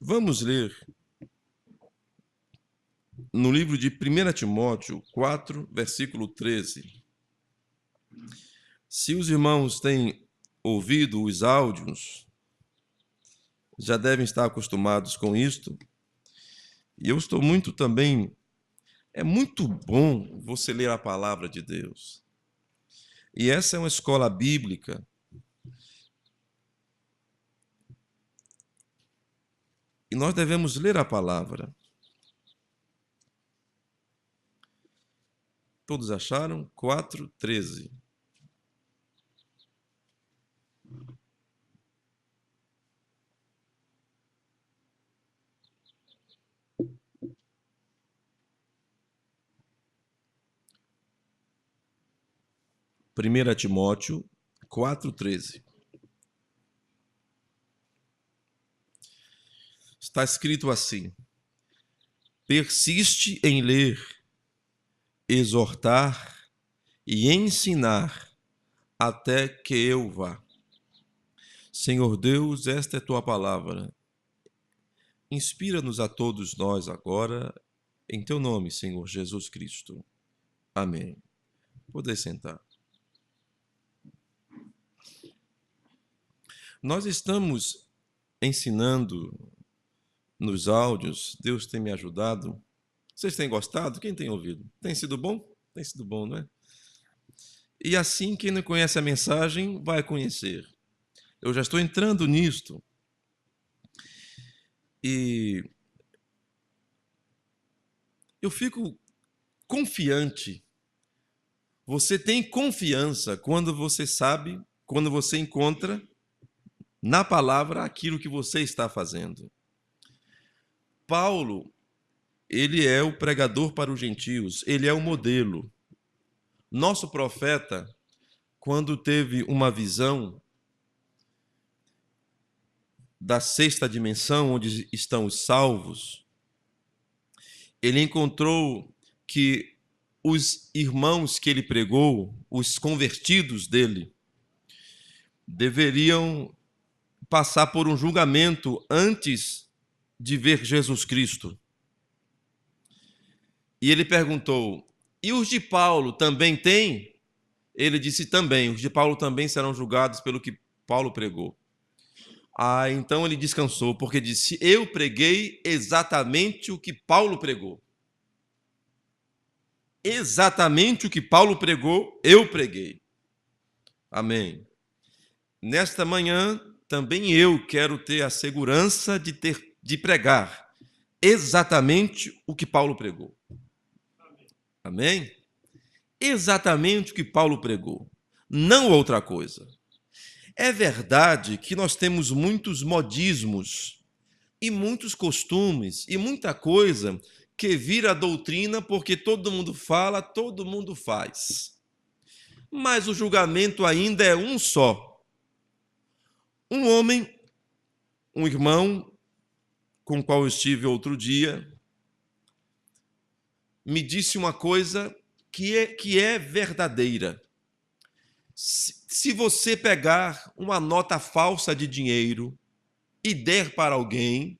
Vamos ler no livro de 1 Timóteo 4, versículo 13. Se os irmãos têm ouvido os áudios, já devem estar acostumados com isto. E eu estou muito também... É muito bom você ler a palavra de Deus. E essa é uma escola bíblica. E nós devemos ler a palavra. Todos acharam? 4:13. Primeira Timóteo 4:13. Está escrito assim: persiste em ler, exortar e ensinar até que eu vá. Senhor Deus, esta é tua palavra. Inspira-nos a todos nós agora, em teu nome, Senhor Jesus Cristo. Amém. Poder sentar. Nós estamos ensinando nos áudios, Deus tem me ajudado. Vocês têm gostado? Quem tem ouvido? Tem sido bom? Tem sido bom, não é? E assim, quem não conhece a mensagem vai conhecer. Eu já estou entrando nisto. E eu fico confiante. Você tem confiança quando você sabe, quando você encontra na palavra aquilo que você está fazendo. Paulo, ele é o pregador para os gentios, ele é o modelo. Nosso profeta, quando teve uma visão da sexta dimensão, onde estão os salvos, ele encontrou que os irmãos que ele pregou, os convertidos dele, deveriam passar por um julgamento antes de ver Jesus Cristo. E ele perguntou: e os de Paulo também têm? Ele disse: também, os de Paulo também serão julgados pelo que Paulo pregou. Então ele descansou, porque disse: eu preguei exatamente o que Paulo pregou. Exatamente o que Paulo pregou, eu preguei. Amém. Nesta manhã, também eu quero ter a segurança de pregar exatamente o que Paulo pregou. Amém? Exatamente o que Paulo pregou, não outra coisa. É verdade que nós temos muitos modismos e muitos costumes e muita coisa que vira doutrina porque todo mundo fala, todo mundo faz. Mas o julgamento ainda é um só. Um homem, um irmão com o qual eu estive outro dia, me disse uma coisa que é verdadeira. Se você pegar uma nota falsa de dinheiro e der para alguém,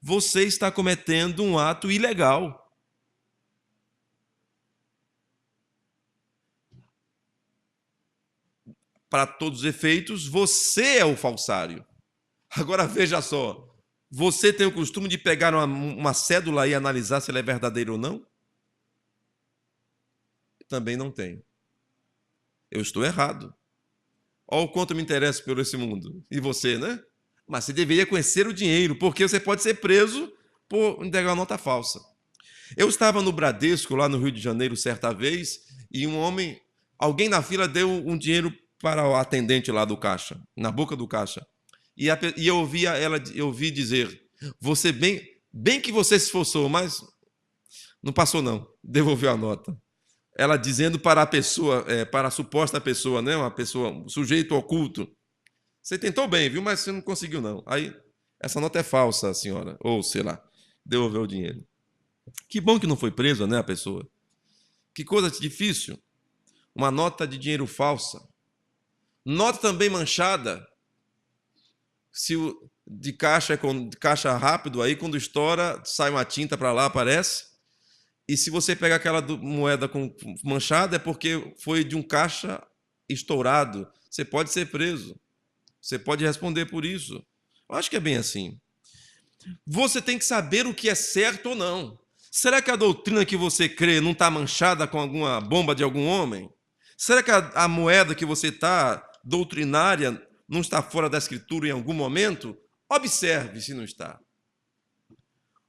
você está cometendo um ato ilegal. Para todos os efeitos, você é o falsário. Agora veja só, você tem o costume de pegar uma cédula e analisar se ela é verdadeira ou não? Também não tenho. Eu estou errado. Olha o quanto me interesso por esse mundo. E você, né? Mas você deveria conhecer o dinheiro, porque você pode ser preso por entregar uma nota falsa. Eu estava no Bradesco, lá no Rio de Janeiro, certa vez, e alguém na fila deu um dinheiro para o atendente lá do caixa, na boca do caixa. E eu ouvi dizer: você bem que você se esforçou, mas não passou não, devolveu a nota. Ela dizendo para a pessoa, para a suposta pessoa, né, uma pessoa, um sujeito oculto: você tentou bem, viu, mas você não conseguiu não. Aí, essa nota é falsa, senhora, ou sei lá, devolveu o dinheiro. Que bom que não foi presa, né, a pessoa. Que coisa difícil. Uma nota de dinheiro falsa. Nota também manchada. de caixa rápido, aí quando estoura, sai uma tinta para lá, aparece. E se você pegar aquela moeda manchada, é porque foi de um caixa estourado. Você pode ser preso. Você pode responder por isso. Eu acho que é bem assim. Você tem que saber o que é certo ou não. Será que a doutrina que você crê não está manchada com alguma bomba de algum homem? Será que a moeda que você está, doutrinária, não está fora da Escritura em algum momento? Observe se não está.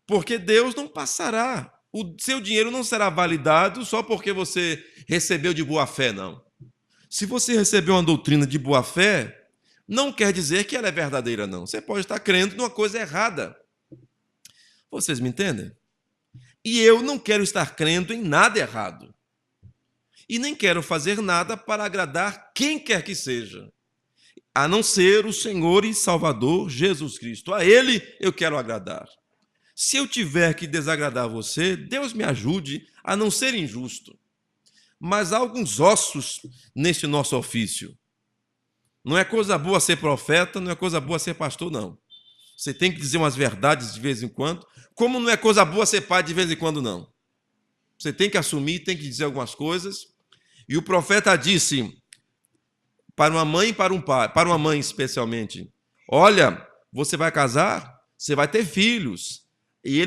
Porque Deus não passará. O seu dinheiro não será validado só porque você recebeu de boa fé, não. Se você recebeu uma doutrina de boa fé, não quer dizer que ela é verdadeira, não. Você pode estar crendo numa coisa errada. Vocês me entendem? E eu não quero estar crendo em nada errado. E nem quero fazer nada para agradar quem quer que seja, a não ser o Senhor e Salvador Jesus Cristo. A Ele eu quero agradar. Se eu tiver que desagradar você, Deus me ajude a não ser injusto. Mas há alguns ossos neste nosso ofício. Não é coisa boa ser profeta, não é coisa boa ser pastor, não. Você tem que dizer umas verdades de vez em quando, como não é coisa boa ser pai de vez em quando, não. Você tem que assumir, tem que dizer algumas coisas. E o profeta disse para uma mãe e para um pai, para uma mãe especialmente: olha, você vai casar, você vai ter filhos, e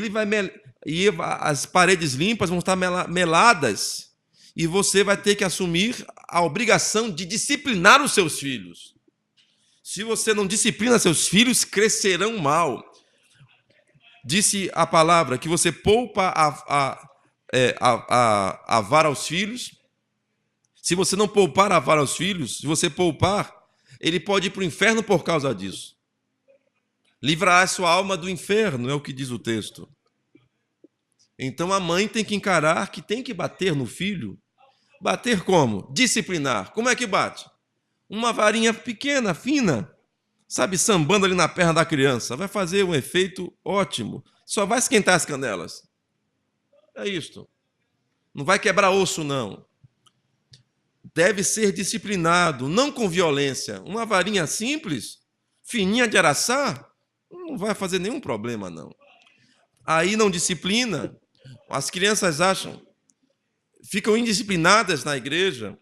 as paredes limpas vão estar meladas, e você vai ter que assumir a obrigação de disciplinar os seus filhos. Se você não disciplina seus filhos, crescerão mal. Disse a palavra que você poupa a vara aos filhos. Se você não poupar a vara aos filhos, se você poupar, ele pode ir para o inferno por causa disso. Livrará a sua alma do inferno, é o que diz o texto. Então a mãe tem que encarar que tem que bater no filho. Bater como? Disciplinar. Como é que bate? Uma varinha pequena, fina, sabe, sambando ali na perna da criança. Vai fazer um efeito ótimo. Só vai esquentar as canelas. É isto. Não vai quebrar osso, não. Deve ser disciplinado, não com violência. Uma varinha simples, fininha de araçá, não vai fazer nenhum problema, não. Aí não disciplina, as crianças ficam indisciplinadas na igreja.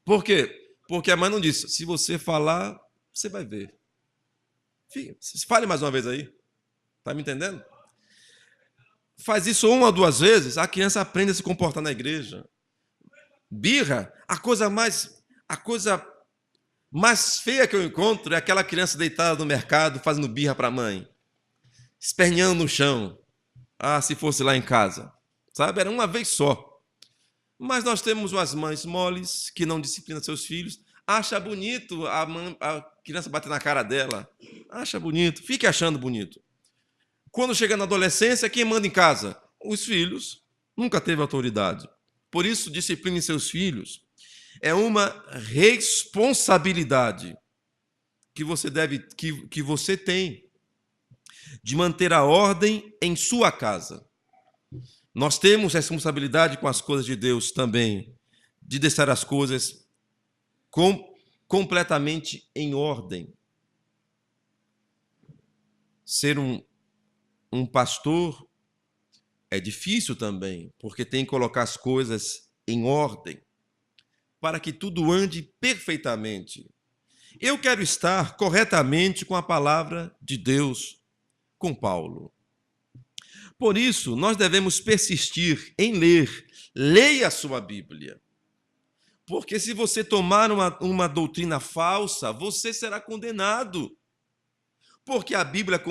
Por quê? Porque a mãe não disse: se você falar, você vai ver. Fale mais uma vez aí. Está me entendendo? Faz isso uma ou duas vezes, a criança aprende a se comportar na igreja. Birra, a coisa mais feia que eu encontro é aquela criança deitada no mercado fazendo birra para a mãe, esperneando no chão. Ah, se fosse lá em casa. Sabe? Era uma vez só. Mas nós temos umas mães moles que não disciplinam seus filhos. Acha bonito a criança bater na cara dela. Acha bonito. Fique achando bonito. Quando chega na adolescência, quem manda em casa? Os filhos. Nunca teve autoridade. Por isso, discipline seus filhos. É uma responsabilidade que você tem de manter a ordem em sua casa. Nós temos responsabilidade com as coisas de Deus também, de deixar as coisas completamente em ordem. Ser um pastor é difícil também, porque tem que colocar as coisas em ordem, para que tudo ande perfeitamente. Eu quero estar corretamente com a palavra de Deus, com Paulo. Por isso, nós devemos persistir em ler. Leia a sua Bíblia. Porque se você tomar uma doutrina falsa, você será condenado. Porque a Bíblia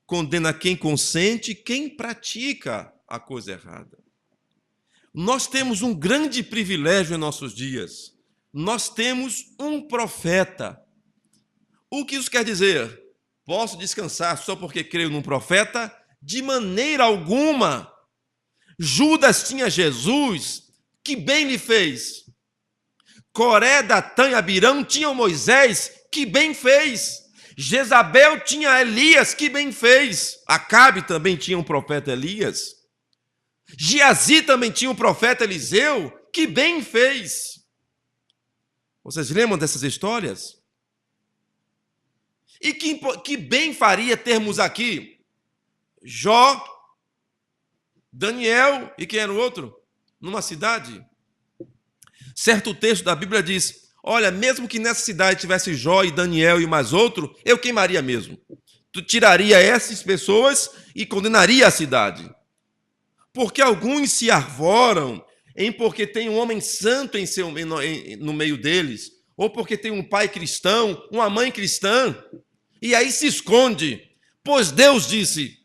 condena quem consente e quem pratica a coisa errada. Nós temos um grande privilégio em nossos dias. Nós temos um profeta. O que isso quer dizer? Posso descansar só porque creio num profeta? De maneira alguma. Judas tinha Jesus, que bem lhe fez. Coré, Datã e Abirão tinham Moisés, que bem fez. Jezabel tinha Elias, que bem fez. Acabe também tinha um profeta Elias. Geazi também tinha um profeta Eliseu, que bem fez. Vocês lembram dessas histórias? E que bem faria termos aqui Jó, Daniel e quem era o outro? Numa cidade. Certo texto da Bíblia diz: olha, mesmo que nessa cidade tivesse Jó e Daniel e mais outro, eu queimaria mesmo. Tu tiraria essas pessoas e condenaria a cidade. Porque alguns se arvoram em porque tem um homem santo no meio deles, ou porque tem um pai cristão, uma mãe cristã, e aí se esconde. Pois Deus disse: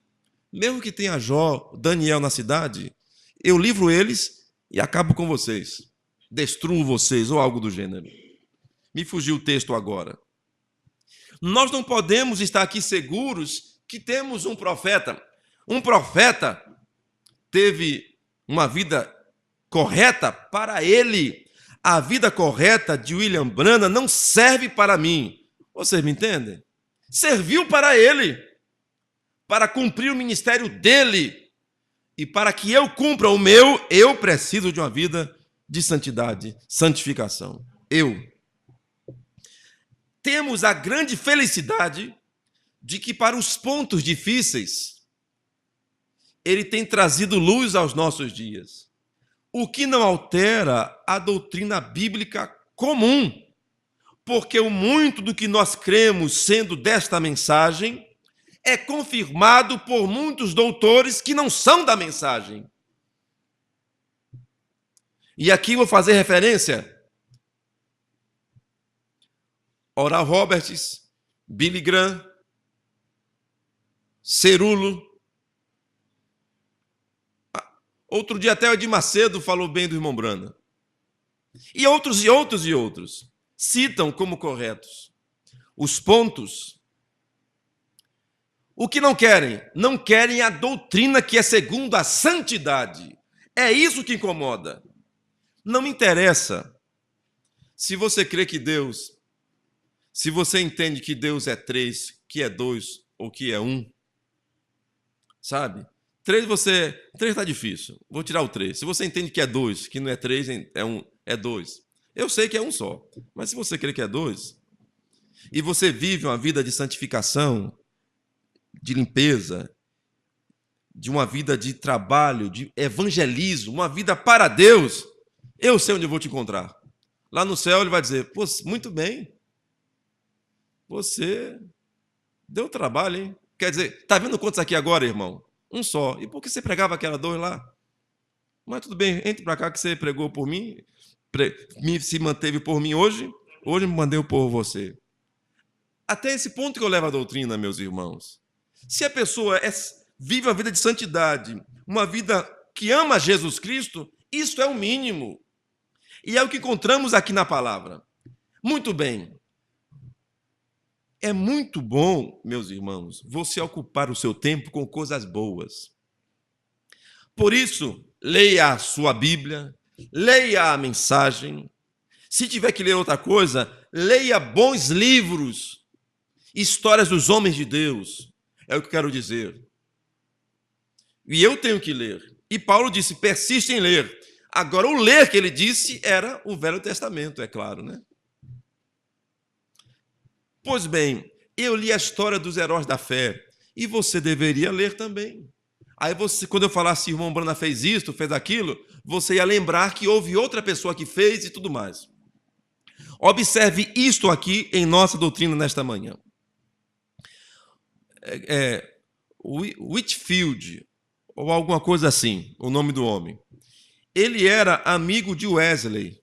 mesmo que tenha Jó, Daniel na cidade, eu livro eles e acabo com vocês. Destruo vocês, ou algo do gênero. Me fugiu o texto agora. Nós não podemos estar aqui seguros que temos um profeta. Um profeta teve uma vida correta para ele. A vida correta de William Branham não serve para mim. Vocês me entendem? Serviu para ele, para cumprir o ministério dele. E para que eu cumpra o meu, eu preciso de uma vida de santidade, santificação. Temos a grande felicidade de que para os pontos difíceis, ele tem trazido luz aos nossos dias. O que não altera a doutrina bíblica comum, porque o muito do que nós cremos sendo desta mensagem é confirmado por muitos doutores que não são da mensagem. E aqui vou fazer referência Oral Roberts, Billy Graham, Cerulo. Outro dia até o Edir Macedo falou bem do irmão Branham. E outros, e outros, e outros. Citam como corretos os pontos. O que não querem? Não querem a doutrina que é segundo a santidade. É isso que incomoda. Não me interessa se você crê que Deus... Se você entende que Deus é 3, que é 2 ou que é 1, sabe? 3 está difícil. Vou tirar o 3. Se você entende que é 2, que não é 3, é 1, é 2. Eu sei que é um só. Mas se você crê que é 2, e você vive uma vida de santificação, de limpeza, de uma vida de trabalho, de evangelismo, uma vida para Deus, eu sei onde eu vou te encontrar. Lá no céu ele vai dizer: pô, muito bem. Você deu trabalho, hein? Quer dizer, tá vendo quantos aqui agora, irmão? Um só. E por que você pregava aquela 2 lá? Mas tudo bem, entre para cá que você pregou por mim, se manteve por mim hoje me mandei por você. Até esse ponto que eu levo a doutrina, meus irmãos. Se a pessoa vive uma vida de santidade, uma vida que ama Jesus Cristo, isso é o mínimo. E é o que encontramos aqui na palavra. Muito bem. É muito bom, meus irmãos, você ocupar o seu tempo com coisas boas. Por isso, leia a sua Bíblia, leia a mensagem. Se tiver que ler outra coisa, leia bons livros, histórias dos homens de Deus. É o que eu quero dizer. E eu tenho que ler. E Paulo disse: persiste em ler. Agora, o ler que ele disse era o Velho Testamento, é claro, né? Pois bem, eu li a história dos heróis da fé e você deveria ler também. Aí você, quando eu falasse o irmão Branham fez isto, fez aquilo, você ia lembrar que houve outra pessoa que fez e tudo mais. Observe isto aqui em nossa doutrina nesta manhã. Whitefield, ou alguma coisa assim, o nome do homem. Ele era amigo de Wesley.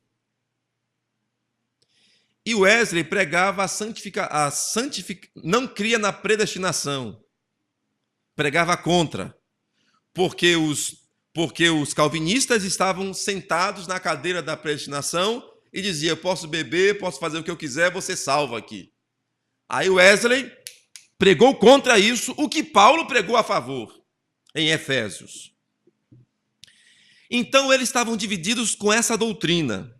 E Wesley pregava não cria na predestinação. Pregava contra. Porque os calvinistas estavam sentados na cadeira da predestinação e diziam: eu posso beber, posso fazer o que eu quiser, você salva aqui. Aí Wesley pregou contra isso, o que Paulo pregou a favor, em Efésios. Então eles estavam divididos com essa doutrina.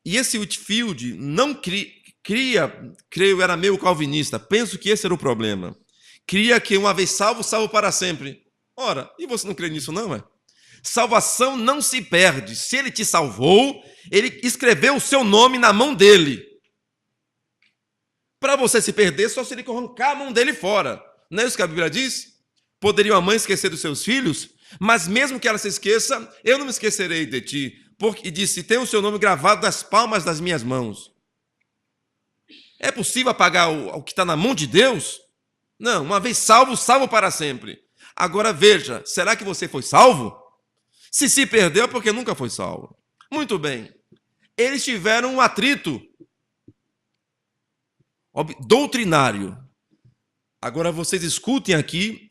E esse Whitefield não creio, era meio calvinista, penso que esse era o problema. Cria que uma vez salvo, salvo para sempre. Ora, e você não crê nisso não, é? Salvação não se perde. Se ele te salvou, ele escreveu o seu nome na mão dele. Para você se perder, só seria arrancar a mão dele fora. Não é isso que a Bíblia diz? Poderia a mãe esquecer dos seus filhos? Mas mesmo que ela se esqueça, eu não me esquecerei de ti. E disse, tem o seu nome gravado nas palmas das minhas mãos. É possível apagar o que está na mão de Deus? Não, uma vez salvo, salvo para sempre. Agora veja, será que você foi salvo? Se perdeu é porque nunca foi salvo. Muito bem. Eles tiveram um atrito doutrinário. Agora vocês escutem aqui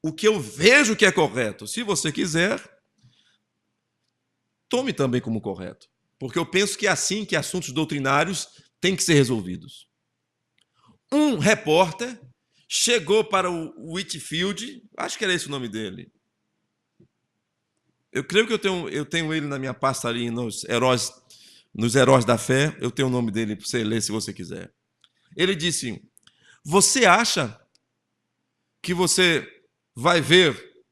o que eu vejo que é correto. Se você quiser, tome também como correto. Porque eu penso que é assim que assuntos doutrinários têm que ser resolvidos. Um repórter chegou para o Whitefield, acho que era esse o nome dele. Eu creio que eu tenho ele na minha pasta ali nos Heróis da Fé. Eu tenho o nome dele para você ler se você quiser. Ele disse, você acha que você vai ver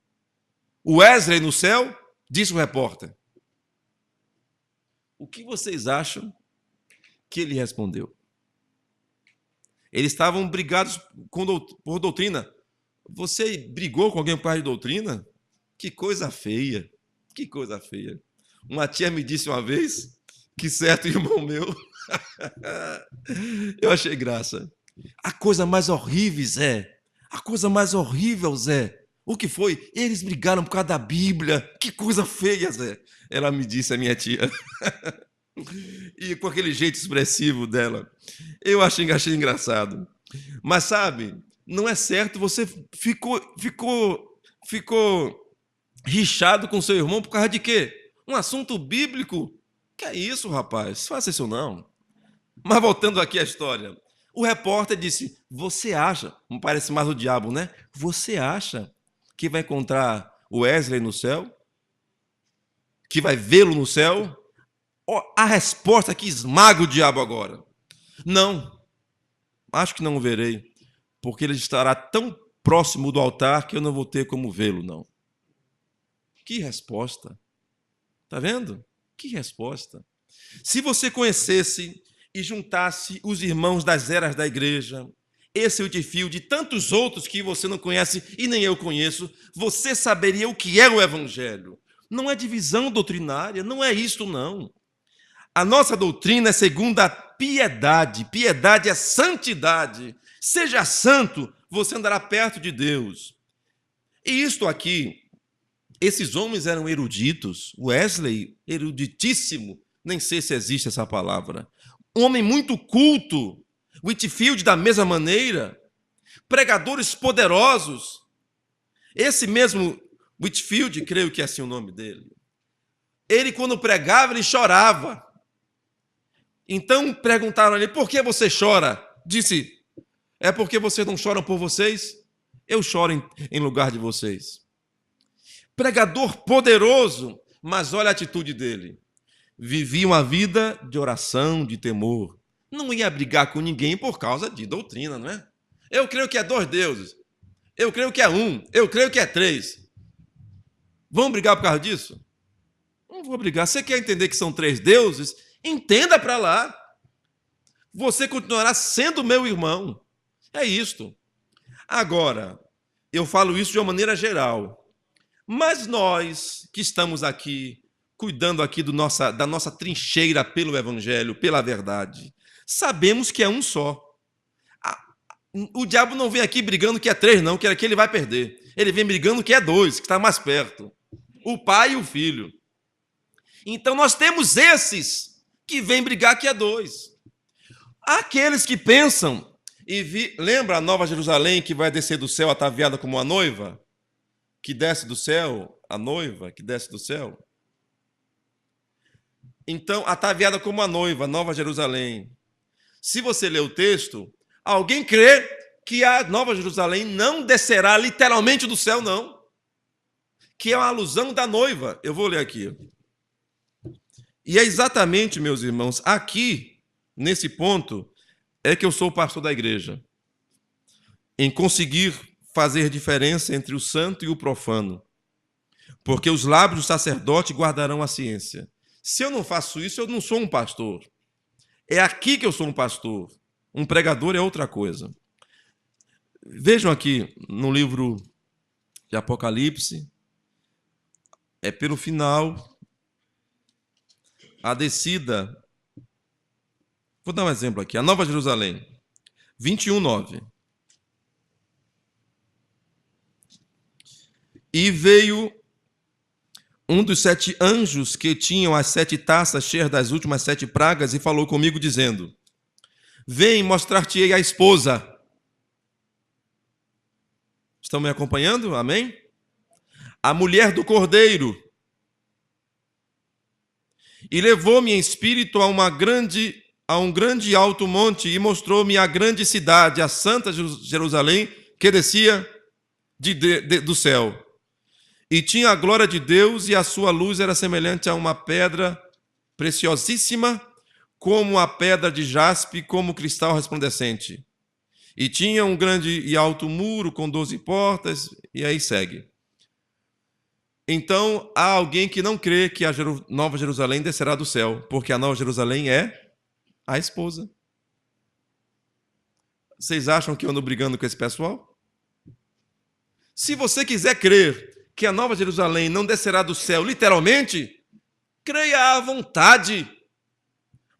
o Wesley no céu? Disse o repórter. O que vocês acham que ele respondeu? Eles estavam brigados por doutrina. Você brigou com alguém por causa de doutrina? Que coisa feia. Que coisa feia. Uma tia me disse uma vez que certo irmão meu... Eu achei graça. A coisa mais horrível, Zé. A coisa mais horrível, Zé. O que foi? Eles brigaram por causa da Bíblia. Que coisa feia, Zé. Ela me disse, a minha tia. E com aquele jeito expressivo dela. Eu achei engraçado. Mas sabe, não é certo, você ficou rixado com seu irmão por causa de quê? Um assunto bíblico? Que é isso, rapaz? Faça isso não. Mas voltando aqui à história. O repórter disse, você acha, não parece mais o diabo, né? Você acha que vai encontrar o Wesley no céu? Que vai vê-lo no céu? A resposta que esmaga o diabo agora. Não, acho que não o verei, porque ele estará tão próximo do altar que eu não vou ter como vê-lo, não. Que resposta! Está vendo? Que resposta! Se você conhecesse e juntasse os irmãos das eras da igreja, esse Whitefield e tantos outros que você não conhece e nem eu conheço, você saberia o que é o Evangelho. Não é divisão doutrinária, não é isto, não. A nossa doutrina é segundo a piedade. Piedade é santidade. Seja santo, você andará perto de Deus. E isto aqui, esses homens eram eruditos. Wesley, eruditíssimo, nem sei se existe essa palavra. Um homem muito culto. Whitefield, da mesma maneira. Pregadores poderosos. Esse mesmo Whitefield, creio que é assim o nome dele. Ele, quando pregava, ele chorava. Então perguntaram a ele, por que você chora? Disse, é porque vocês não choram por vocês? Eu choro em lugar de vocês. Pregador poderoso, mas olha a atitude dele. Vivia uma vida de oração, de temor. Não ia brigar com ninguém por causa de doutrina, não é? Eu creio que é 2 deuses. Eu creio que é 1. Eu creio que é 3. Vamos brigar por causa disso? Não vou brigar. Você quer entender que são 3 deuses? Entenda para lá. Você continuará sendo meu irmão. É isto. Agora, eu falo isso de uma maneira geral. Mas nós que estamos aqui, cuidando aqui da nossa trincheira pelo Evangelho, pela verdade, sabemos que é um só. O diabo não vem aqui brigando que é 3, não, que aqui ele vai perder. Ele vem brigando que é 2, que está mais perto. O Pai e o Filho. Então nós temos esses que vêm brigar que é 2. Aqueles que pensam, lembra a Nova Jerusalém que vai descer do céu ataviada como uma noiva? Que desce do céu, a noiva que desce do céu? Então, ataviada como a noiva, Nova Jerusalém. Se você ler o texto, alguém crê que a Nova Jerusalém não descerá literalmente do céu, não. Que é uma alusão da noiva. Eu vou ler aqui. E é exatamente, meus irmãos, aqui, nesse ponto, é que eu sou o pastor da igreja. Em conseguir fazer diferença entre o santo e o profano. Porque os lábios do sacerdote guardarão a ciência. Se eu não faço isso, eu não sou um pastor. É aqui que eu sou um pastor. Um pregador é outra coisa. Vejam aqui no livro de Apocalipse, pelo final, a descida. Vou dar um exemplo aqui. A Nova Jerusalém, 21:9. E veio um dos 7 anjos que tinham as 7 taças cheias das últimas 7 pragas e falou comigo, dizendo: Vem, mostrar-te-ei a esposa. Estão me acompanhando? Amém? A mulher do Cordeiro. E levou-me em espírito a um grande alto monte e mostrou-me a grande cidade, a santa Jerusalém, que descia do céu. E tinha a glória de Deus, e a sua luz era semelhante a uma pedra preciosíssima, como a pedra de jaspe, como cristal resplandecente. E tinha um grande e alto muro com 12 portas, e aí segue. Então, há alguém que não crê que a Nova Jerusalém descerá do céu, porque a Nova Jerusalém é a esposa. Vocês acham que eu ando brigando com esse pessoal? Se você quiser crer que a Nova Jerusalém não descerá do céu, literalmente, creia à vontade.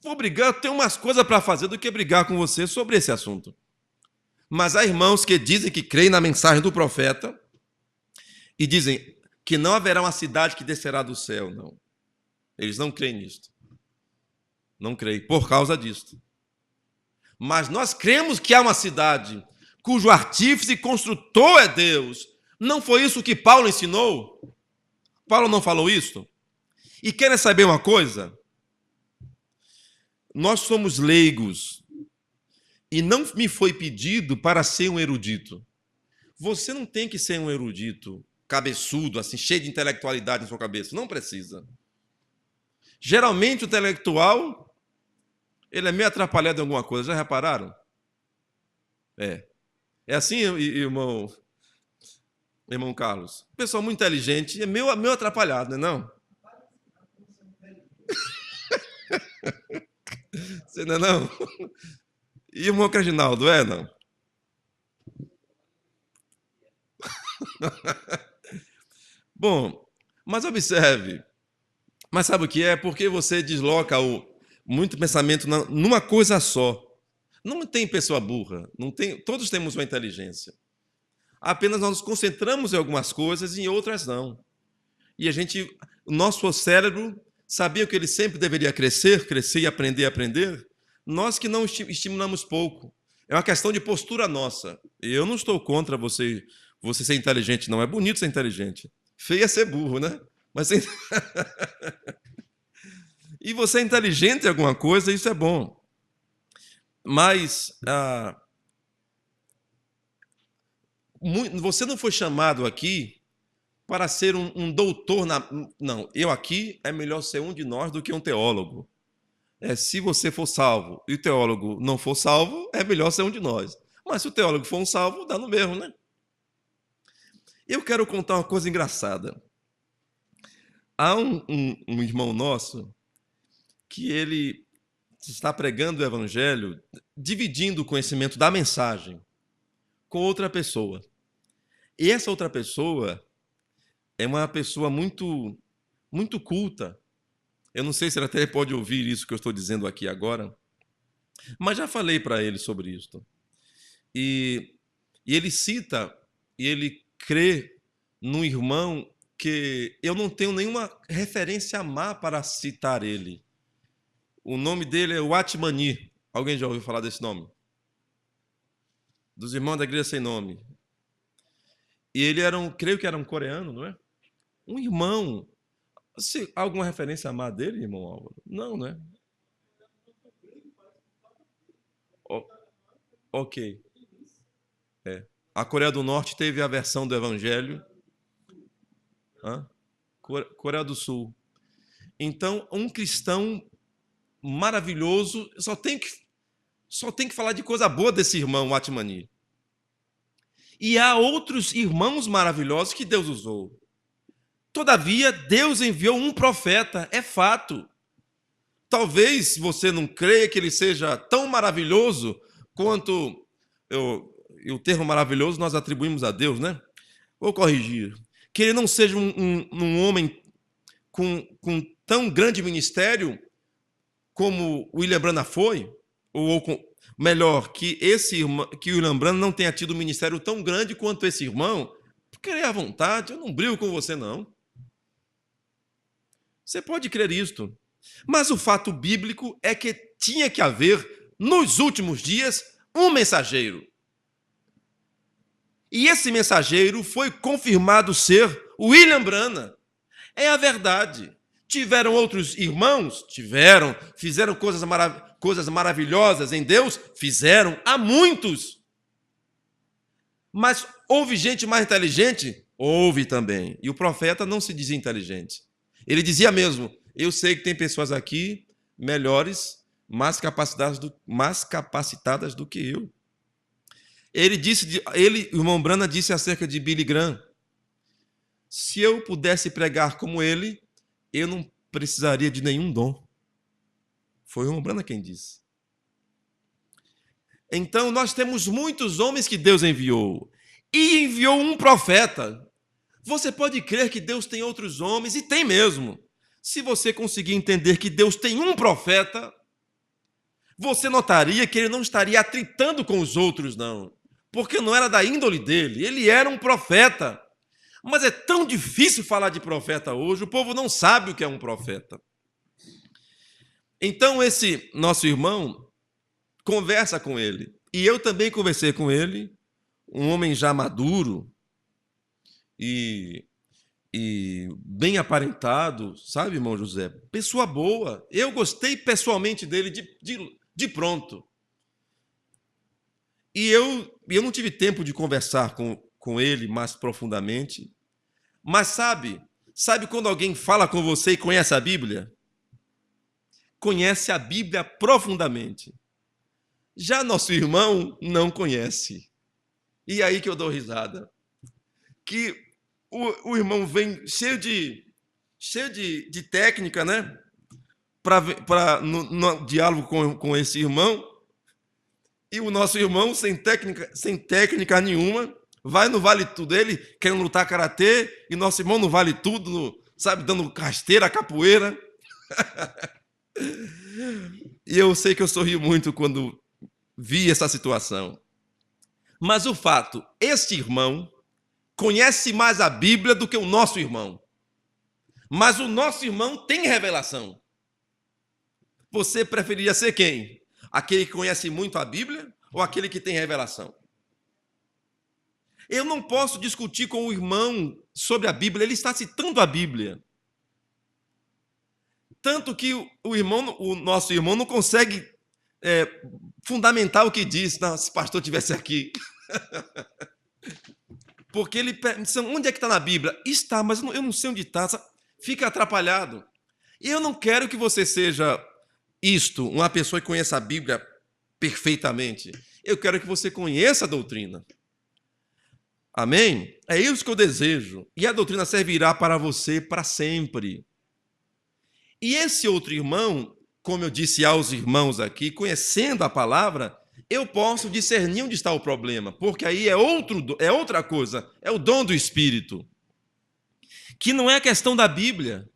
Vou brigar, eu tenho umas coisas para fazer do que brigar com você sobre esse assunto. Mas há irmãos que dizem que creem na mensagem do profeta e dizem que não haverá uma cidade que descerá do céu, não. Eles não creem nisto. Não creem, por causa disto. Mas nós cremos que há uma cidade cujo artífice e construtor é Deus. Não foi isso que Paulo ensinou? Paulo não falou isso? E querem saber uma coisa? Nós somos leigos e não me foi pedido para ser um erudito. Você não tem que ser um erudito cabeçudo, assim, cheio de intelectualidade na sua cabeça. Não precisa. Geralmente o intelectual, ele é meio atrapalhado em alguma coisa. Já repararam? É assim, irmão Carlos. Pessoal muito inteligente é meio atrapalhado, não é não? Você não é não? E o irmão Reginaldo, não? Bom, mas observe. Mas sabe o que é? Porque você desloca muito pensamento numa coisa só. Não tem pessoa burra. Não tem, todos temos uma inteligência. Apenas nós nos concentramos em algumas coisas e em outras não. E o nosso cérebro, sabia que ele sempre deveria crescer e aprender? Nós que não estimulamos pouco. É uma questão de postura nossa. Eu não estou contra você ser inteligente, não. É bonito ser inteligente. Feio é ser burro, né? Mas e você é inteligente em alguma coisa, isso é bom. Mas você não foi chamado aqui para ser um doutor. Não, eu aqui é melhor ser um de nós do que um teólogo. Se você for salvo e o teólogo não for salvo, é melhor ser um de nós. Mas se o teólogo for um salvo, dá no mesmo, né? Eu quero contar uma coisa engraçada. Há um irmão nosso que ele está pregando o evangelho, dividindo o conhecimento da mensagem com outra pessoa. E essa outra pessoa é uma pessoa muito, muito culta. Eu não sei se ele até pode ouvir isso que eu estou dizendo aqui agora, mas já falei para ele sobre isso. E ele cita, e ele crê num irmão que eu não tenho nenhuma referência má para citar ele. O nome dele é Watmani. Alguém já ouviu falar desse nome? Dos irmãos da igreja sem nome. E ele creio que era um coreano, não é? Um irmão. Há alguma referência má dele, irmão Álvaro? Não, né? Ok. A Coreia do Norte teve a versão do Evangelho. Coreia do Sul. Então, um cristão maravilhoso, só tem que falar de coisa boa desse irmão Watmani. E há outros irmãos maravilhosos que Deus usou. Todavia, Deus enviou um profeta, é fato. Talvez você não creia que ele seja tão maravilhoso, quanto o termo maravilhoso nós atribuímos a Deus, né? Vou corrigir. Que ele não seja um homem com tão grande ministério como o William Branham foi, melhor, que o William Branham não tenha tido um ministério tão grande quanto esse irmão. Querer à vontade, eu não brigo com você, não. Você pode crer isto. Mas o fato bíblico é que tinha que haver, nos últimos dias, um mensageiro. E esse mensageiro foi confirmado ser William Branham. É a verdade. Tiveram outros irmãos? Tiveram. Fizeram coisas maravilhosas em Deus? Fizeram. Há muitos. Mas houve gente mais inteligente? Houve também. E o profeta não se dizia inteligente. Ele dizia mesmo, eu sei que tem pessoas aqui melhores, mais capacitadas do que eu. O irmão Branham disse acerca de Billy Graham, se eu pudesse pregar como ele, eu não precisaria de nenhum dom. Foi o irmão Branham quem disse. Então, nós temos muitos homens que Deus enviou. E enviou um profeta. Você pode crer que Deus tem outros homens, e tem mesmo. Se você conseguir entender que Deus tem um profeta, você notaria que ele não estaria atritando com os outros, não. Porque não era da índole dele. Ele era um profeta. Mas é tão difícil falar de profeta hoje, o povo não sabe o que é um profeta. Então, esse nosso irmão conversa com ele. E eu também conversei com ele, um homem já maduro e bem aparentado, sabe, irmão José? Pessoa boa. Eu gostei pessoalmente dele de pronto. E eu não tive tempo de conversar com ele mais profundamente. Mas sabe quando alguém fala com você e conhece a Bíblia? Conhece a Bíblia profundamente. Já nosso irmão não conhece. E aí que eu dou risada. Que o irmão vem cheio de técnica, né? No diálogo com esse irmão. E o nosso irmão, sem técnica nenhuma, vai no vale tudo. Ele querendo lutar karatê, e nosso irmão no vale tudo, sabe, dando rasteira, capoeira. E eu sei que eu sorri muito quando vi essa situação. Mas o fato, este irmão conhece mais a Bíblia do que o nosso irmão. Mas o nosso irmão tem revelação. Você preferiria ser quem? Aquele que conhece muito a Bíblia ou aquele que tem revelação? Eu não posso discutir com o irmão sobre a Bíblia, ele está citando a Bíblia. Tanto que o nosso irmão não consegue fundamentar o que diz. Não, se o pastor estivesse aqui. Porque ele pensa, onde é que está na Bíblia? Está, mas eu não sei onde está. Fica atrapalhado. E eu não quero que você seja uma pessoa que conheça a Bíblia perfeitamente. Eu quero que você conheça a doutrina. Amém? É isso que eu desejo. E a doutrina servirá para você para sempre. E esse outro irmão, como eu disse aos irmãos aqui, conhecendo a palavra, eu posso discernir onde está o problema, porque aí é outra coisa, é o dom do Espírito, que não é a questão da Bíblia,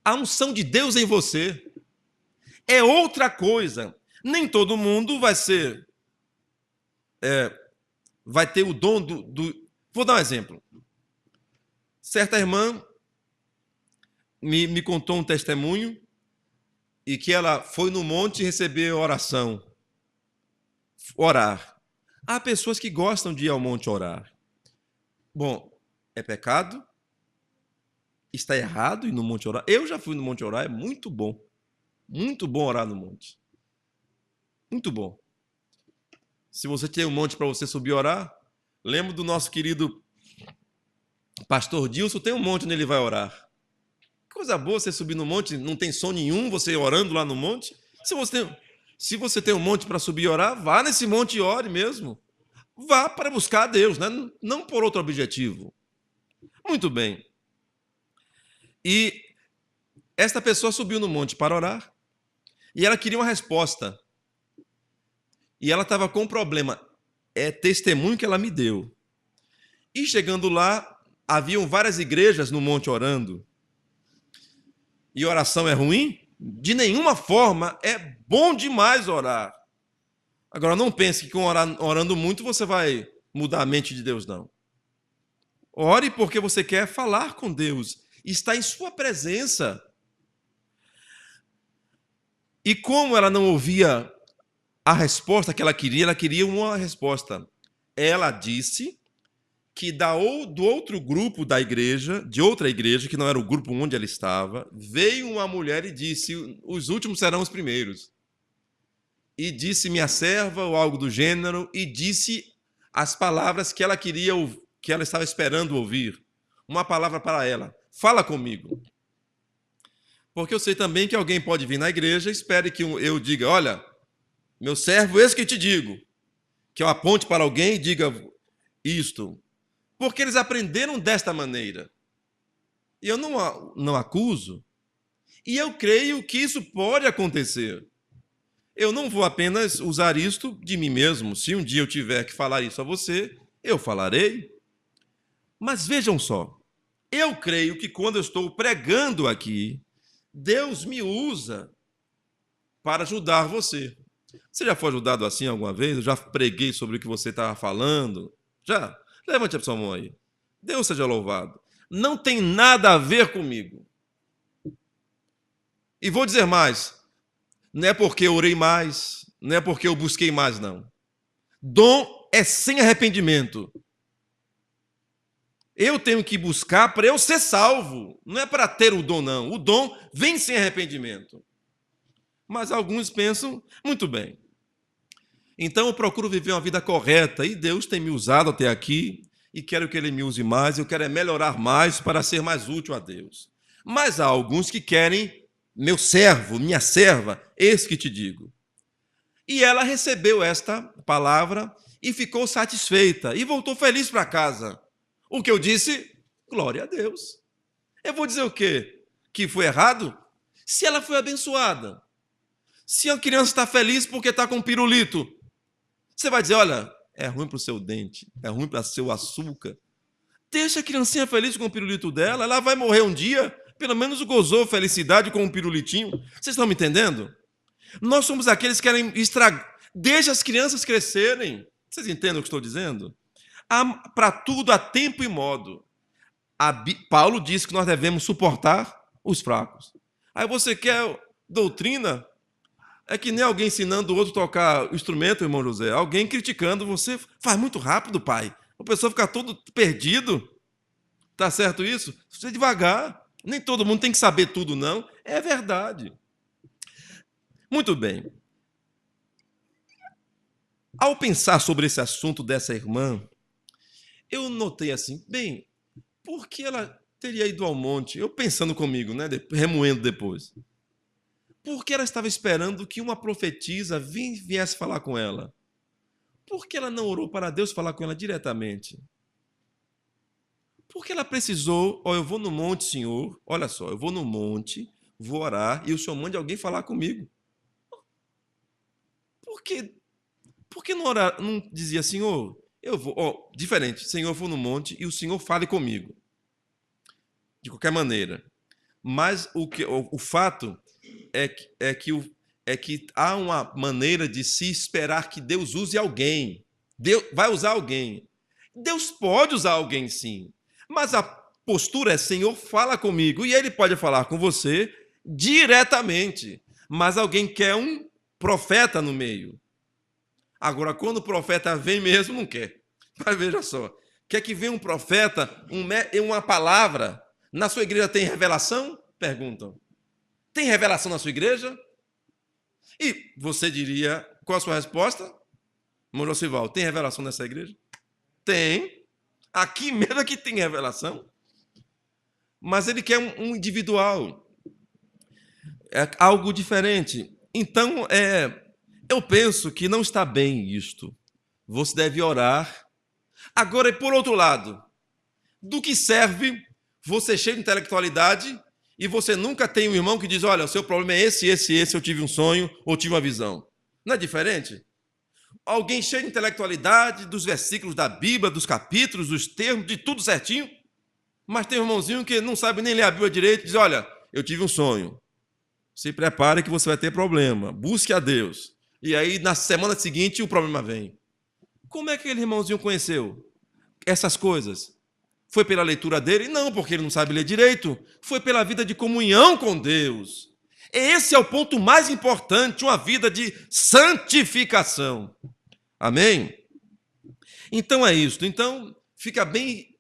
a unção de Deus em você é outra coisa. Nem todo mundo vai ter o dom do... Vou dar um exemplo. Certa irmã me contou um testemunho e que ela foi no monte receber oração. Orar. Há pessoas que gostam de ir ao monte orar. Bom, é pecado? Está errado ir no monte orar? Eu já fui no monte orar, é muito bom. Muito bom orar no monte. Muito bom. Se você tem um monte para você subir e orar, lembro do nosso querido pastor Dilson, tem um monte onde ele vai orar. Coisa boa você subir no monte, não tem som nenhum, você orando lá no monte. Se você tem um monte para subir e orar, vá nesse monte e ore mesmo. Vá para buscar a Deus, né? Não por outro objetivo. Muito bem. E esta pessoa subiu no monte para orar e ela queria uma resposta. E ela estava com um problema. É testemunho que ela me deu. E chegando lá, haviam várias igrejas no monte orando. E oração é ruim? De nenhuma forma, é bom demais orar. Agora, não pense que com orando muito você vai mudar a mente de Deus, não. Ore porque você quer falar com Deus. Está em sua presença. E como ela não ouvia a resposta que ela queria uma resposta. Ela disse que do outro grupo da igreja, de outra igreja, que não era o grupo onde ela estava, veio uma mulher e disse: os últimos serão os primeiros. E disse minha serva, ou algo do gênero, e disse as palavras que ela queria, que ela estava esperando ouvir. Uma palavra para ela: fala comigo. Porque eu sei também que alguém pode vir na igreja e espere que eu diga: olha, meu servo, esse que te digo. Que eu aponte para alguém e diga isto. Porque eles aprenderam desta maneira. E eu não acuso. E eu creio que isso pode acontecer. Eu não vou apenas usar isto de mim mesmo. Se um dia eu tiver que falar isso a você, eu falarei. Mas vejam só. Eu creio que quando eu estou pregando aqui, Deus me usa para ajudar você. Você já foi ajudado assim alguma vez? Eu já preguei sobre o que você estava falando? Já? Levante a sua mão aí. Deus seja louvado. Não tem nada a ver comigo. E vou dizer mais. Não é porque eu orei mais, não é porque eu busquei mais, não. Dom é sem arrependimento. Eu tenho que buscar para eu ser salvo. Não é para ter o dom, não. O dom vem sem arrependimento. Mas alguns pensam, muito bem. Então eu procuro viver uma vida correta e Deus tem me usado até aqui e quero que Ele me use mais, eu quero melhorar mais para ser mais útil a Deus. Mas há alguns que querem meu servo, minha serva, eis que te digo. E ela recebeu esta palavra e ficou satisfeita e voltou feliz para casa. O que eu disse? Glória a Deus. Eu vou dizer o quê? Que foi errado? Se ela foi abençoada. Se a criança está feliz porque está com pirulito, você vai dizer, olha, é ruim para o seu dente, é ruim para o seu açúcar. Deixa a criancinha feliz com o pirulito dela, ela vai morrer um dia, pelo menos gozou felicidade com um pirulitinho. Vocês estão me entendendo? Nós somos aqueles que querem estragar. Deixa as crianças crescerem. Vocês entendem o que estou dizendo? Para tudo há tempo e modo. Paulo diz que nós devemos suportar os fracos. Aí você quer doutrina? É que nem alguém ensinando o outro a tocar o instrumento, irmão José. Alguém criticando você. Faz muito rápido, pai. A pessoa fica todo perdido. Tá certo isso? Você devagar. Nem todo mundo tem que saber tudo, não. É verdade. Muito bem. Ao pensar sobre esse assunto dessa irmã, eu notei assim, bem, por que ela teria ido ao monte? Eu pensando comigo, né, remoendo depois. Por que ela estava esperando que uma profetisa viesse falar com ela? Por que ela não orou para Deus falar com ela diretamente? Por que ela precisou, eu vou no monte, Senhor, olha só, eu vou no monte, vou orar e o Senhor mande alguém falar comigo? Por que não dizia, Senhor, eu vou, diferente, Senhor, eu vou no monte e o Senhor fale comigo? De qualquer maneira. Mas o fato é que há uma maneira de se esperar que Deus use alguém. Deus vai usar alguém. Deus pode usar alguém, sim. Mas a postura é, Senhor, fala comigo. E Ele pode falar com você diretamente. Mas alguém quer um profeta no meio. Agora, quando o profeta vem mesmo, não quer. Mas veja só. Quer que venha um profeta, uma palavra. Na sua igreja tem revelação? Perguntam. Tem revelação na sua igreja? E você diria, qual a sua resposta? Irmão Josival, tem revelação nessa igreja? Tem. Aqui mesmo que tem revelação. Mas ele quer um individual. É algo diferente. Então, eu penso que não está bem isto. Você deve orar. Agora, por outro lado, do que serve você cheio de intelectualidade e você nunca tem um irmão que diz, olha, o seu problema é esse, eu tive um sonho ou tive uma visão. Não é diferente? Alguém cheio de intelectualidade, dos versículos da Bíblia, dos capítulos, dos termos, de tudo certinho. Mas tem um irmãozinho que não sabe nem ler a Bíblia direito e diz, olha, eu tive um sonho. Se prepare que você vai ter problema. Busque a Deus. E aí, na semana seguinte, o problema vem. Como é que aquele irmãozinho conheceu essas coisas? Foi pela leitura dele? Não, porque ele não sabe ler direito. Foi pela vida de comunhão com Deus. Esse é o ponto mais importante, uma vida de santificação. Amém? Então é isso. Então, fica bem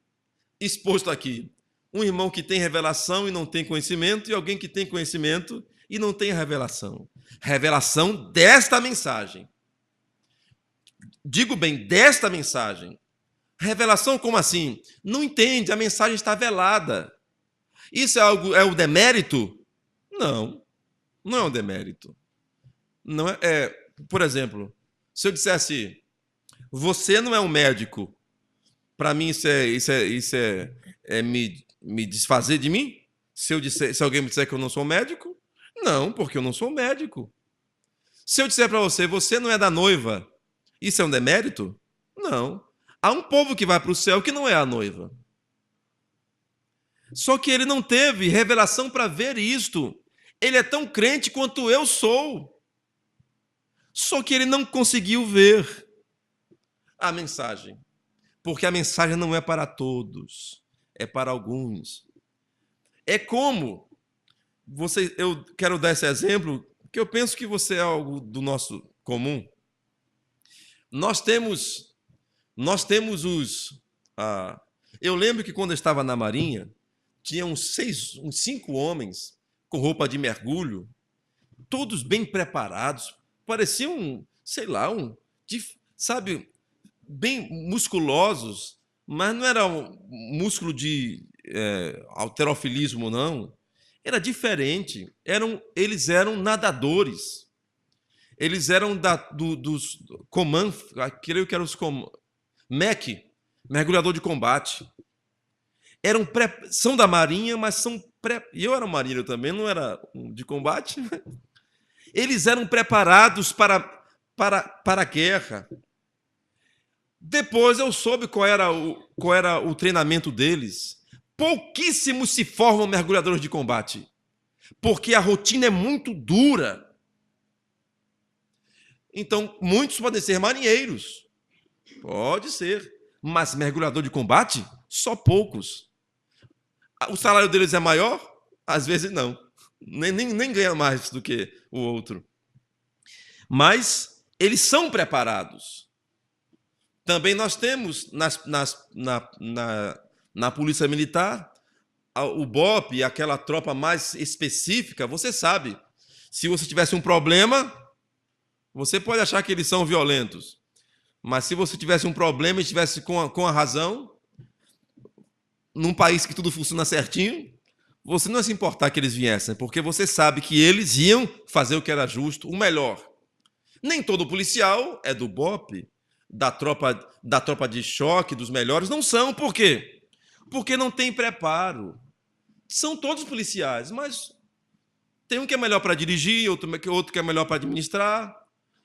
exposto aqui. Um irmão que tem revelação e não tem conhecimento, e alguém que tem conhecimento e não tem revelação. Revelação desta mensagem. Digo bem, desta mensagem. Revelação como assim? Não entende, a mensagem está velada. Isso é o demérito? Não, não é um demérito. Não por exemplo, se eu dissesse, você não é um médico, para mim isso é me desfazer de mim? Se alguém me disser que eu não sou médico? Não, porque eu não sou médico. Se eu disser para você, você não é da noiva, isso é um demérito? Não. Há um povo que vai para o céu que não é a noiva. Só que ele não teve revelação para ver isto. Ele é tão crente quanto eu sou. Só que ele não conseguiu ver a mensagem. Porque a mensagem não é para todos, é para alguns. É como eu quero dar esse exemplo, que eu penso que você é algo do nosso comum. Nós temos eu lembro que quando eu estava na Marinha, tinha uns 5 homens com roupa de mergulho, todos bem preparados, pareciam, sei lá, sabe, bem musculosos, mas não era um músculo de halterofilismo, não. Era diferente. Eles eram nadadores. Eles eram dos Coman, creio que eram os MEC, mergulhador de combate. São da Marinha, mas são e eu era marinheiro também, não era de combate. Eles eram preparados para a guerra. Depois eu soube qual era o treinamento deles. Pouquíssimos se formam mergulhadores de combate, porque a rotina é muito dura. Então, muitos podem ser marinheiros. Pode ser. Mas mergulhador de combate? Só poucos. O salário deles é maior? Às vezes não. Nem ganha mais do que o outro. Mas eles são preparados. Também nós temos na Polícia Militar o BOPE, aquela tropa mais específica. Você sabe, se você tivesse um problema, você pode achar que eles são violentos. Mas se você tivesse um problema e estivesse com a razão, num país que tudo funciona certinho, você não ia se importar que eles viessem, porque você sabe que eles iam fazer o que era justo, o melhor. Nem todo policial é do BOPE, da tropa de choque, dos melhores, não são. Por quê? Porque não tem preparo. São todos policiais, mas tem um que é melhor para dirigir, outro que é melhor para administrar,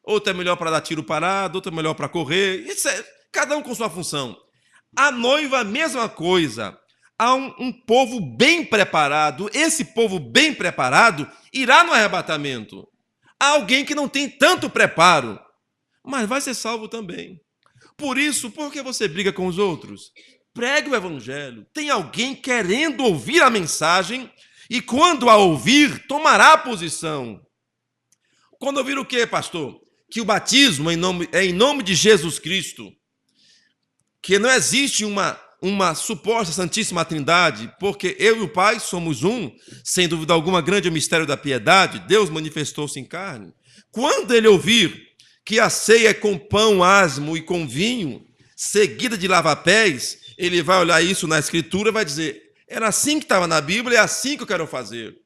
outro é melhor para dar tiro parado, outro é melhor para correr. Isso cada um com sua função. A noiva, a mesma coisa. Há um povo bem preparado. Esse povo bem preparado irá no arrebatamento. Há alguém que não tem tanto preparo, mas vai ser salvo também. Por isso, por que você briga com os outros? Pregue o evangelho. Tem alguém querendo ouvir a mensagem e, quando a ouvir, tomará posição. Quando ouvir o quê, pastor? Que o batismo é em nome de Jesus Cristo. Que não existe uma suposta Santíssima Trindade, porque eu e o Pai somos um, sem dúvida alguma, grande é o mistério da piedade, Deus manifestou-se em carne. Quando ele ouvir que a ceia é com pão asmo e com vinho, seguida de lava-pés, ele vai olhar isso na Escritura e vai dizer, era assim que estava na Bíblia, é assim que eu quero fazer.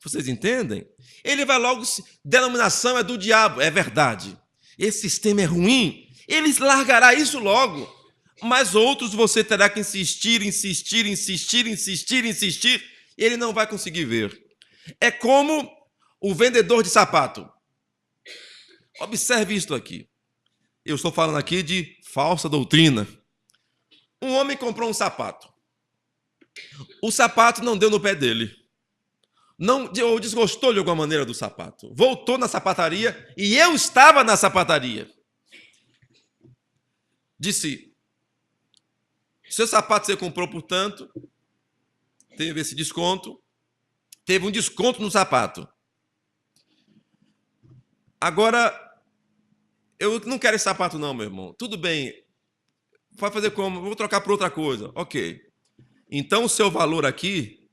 Vocês entendem? Ele vai logo, denominação é do diabo, é verdade. Esse sistema é ruim, ele largará isso logo. Mas outros você terá que insistir, e ele não vai conseguir ver. É como o vendedor de sapato. Observe isto aqui. Eu estou falando aqui de falsa doutrina. Um homem comprou um sapato. O sapato não deu no pé dele. Não, ou desgostou de alguma maneira do sapato. Voltou na sapataria e eu estava na sapataria. Disse: seu sapato você comprou, portanto, teve esse desconto. Teve um desconto no sapato. Agora, eu não quero esse sapato não, meu irmão. Tudo bem. Vai fazer como? Vou trocar por outra coisa. Ok. Então, o seu valor aqui,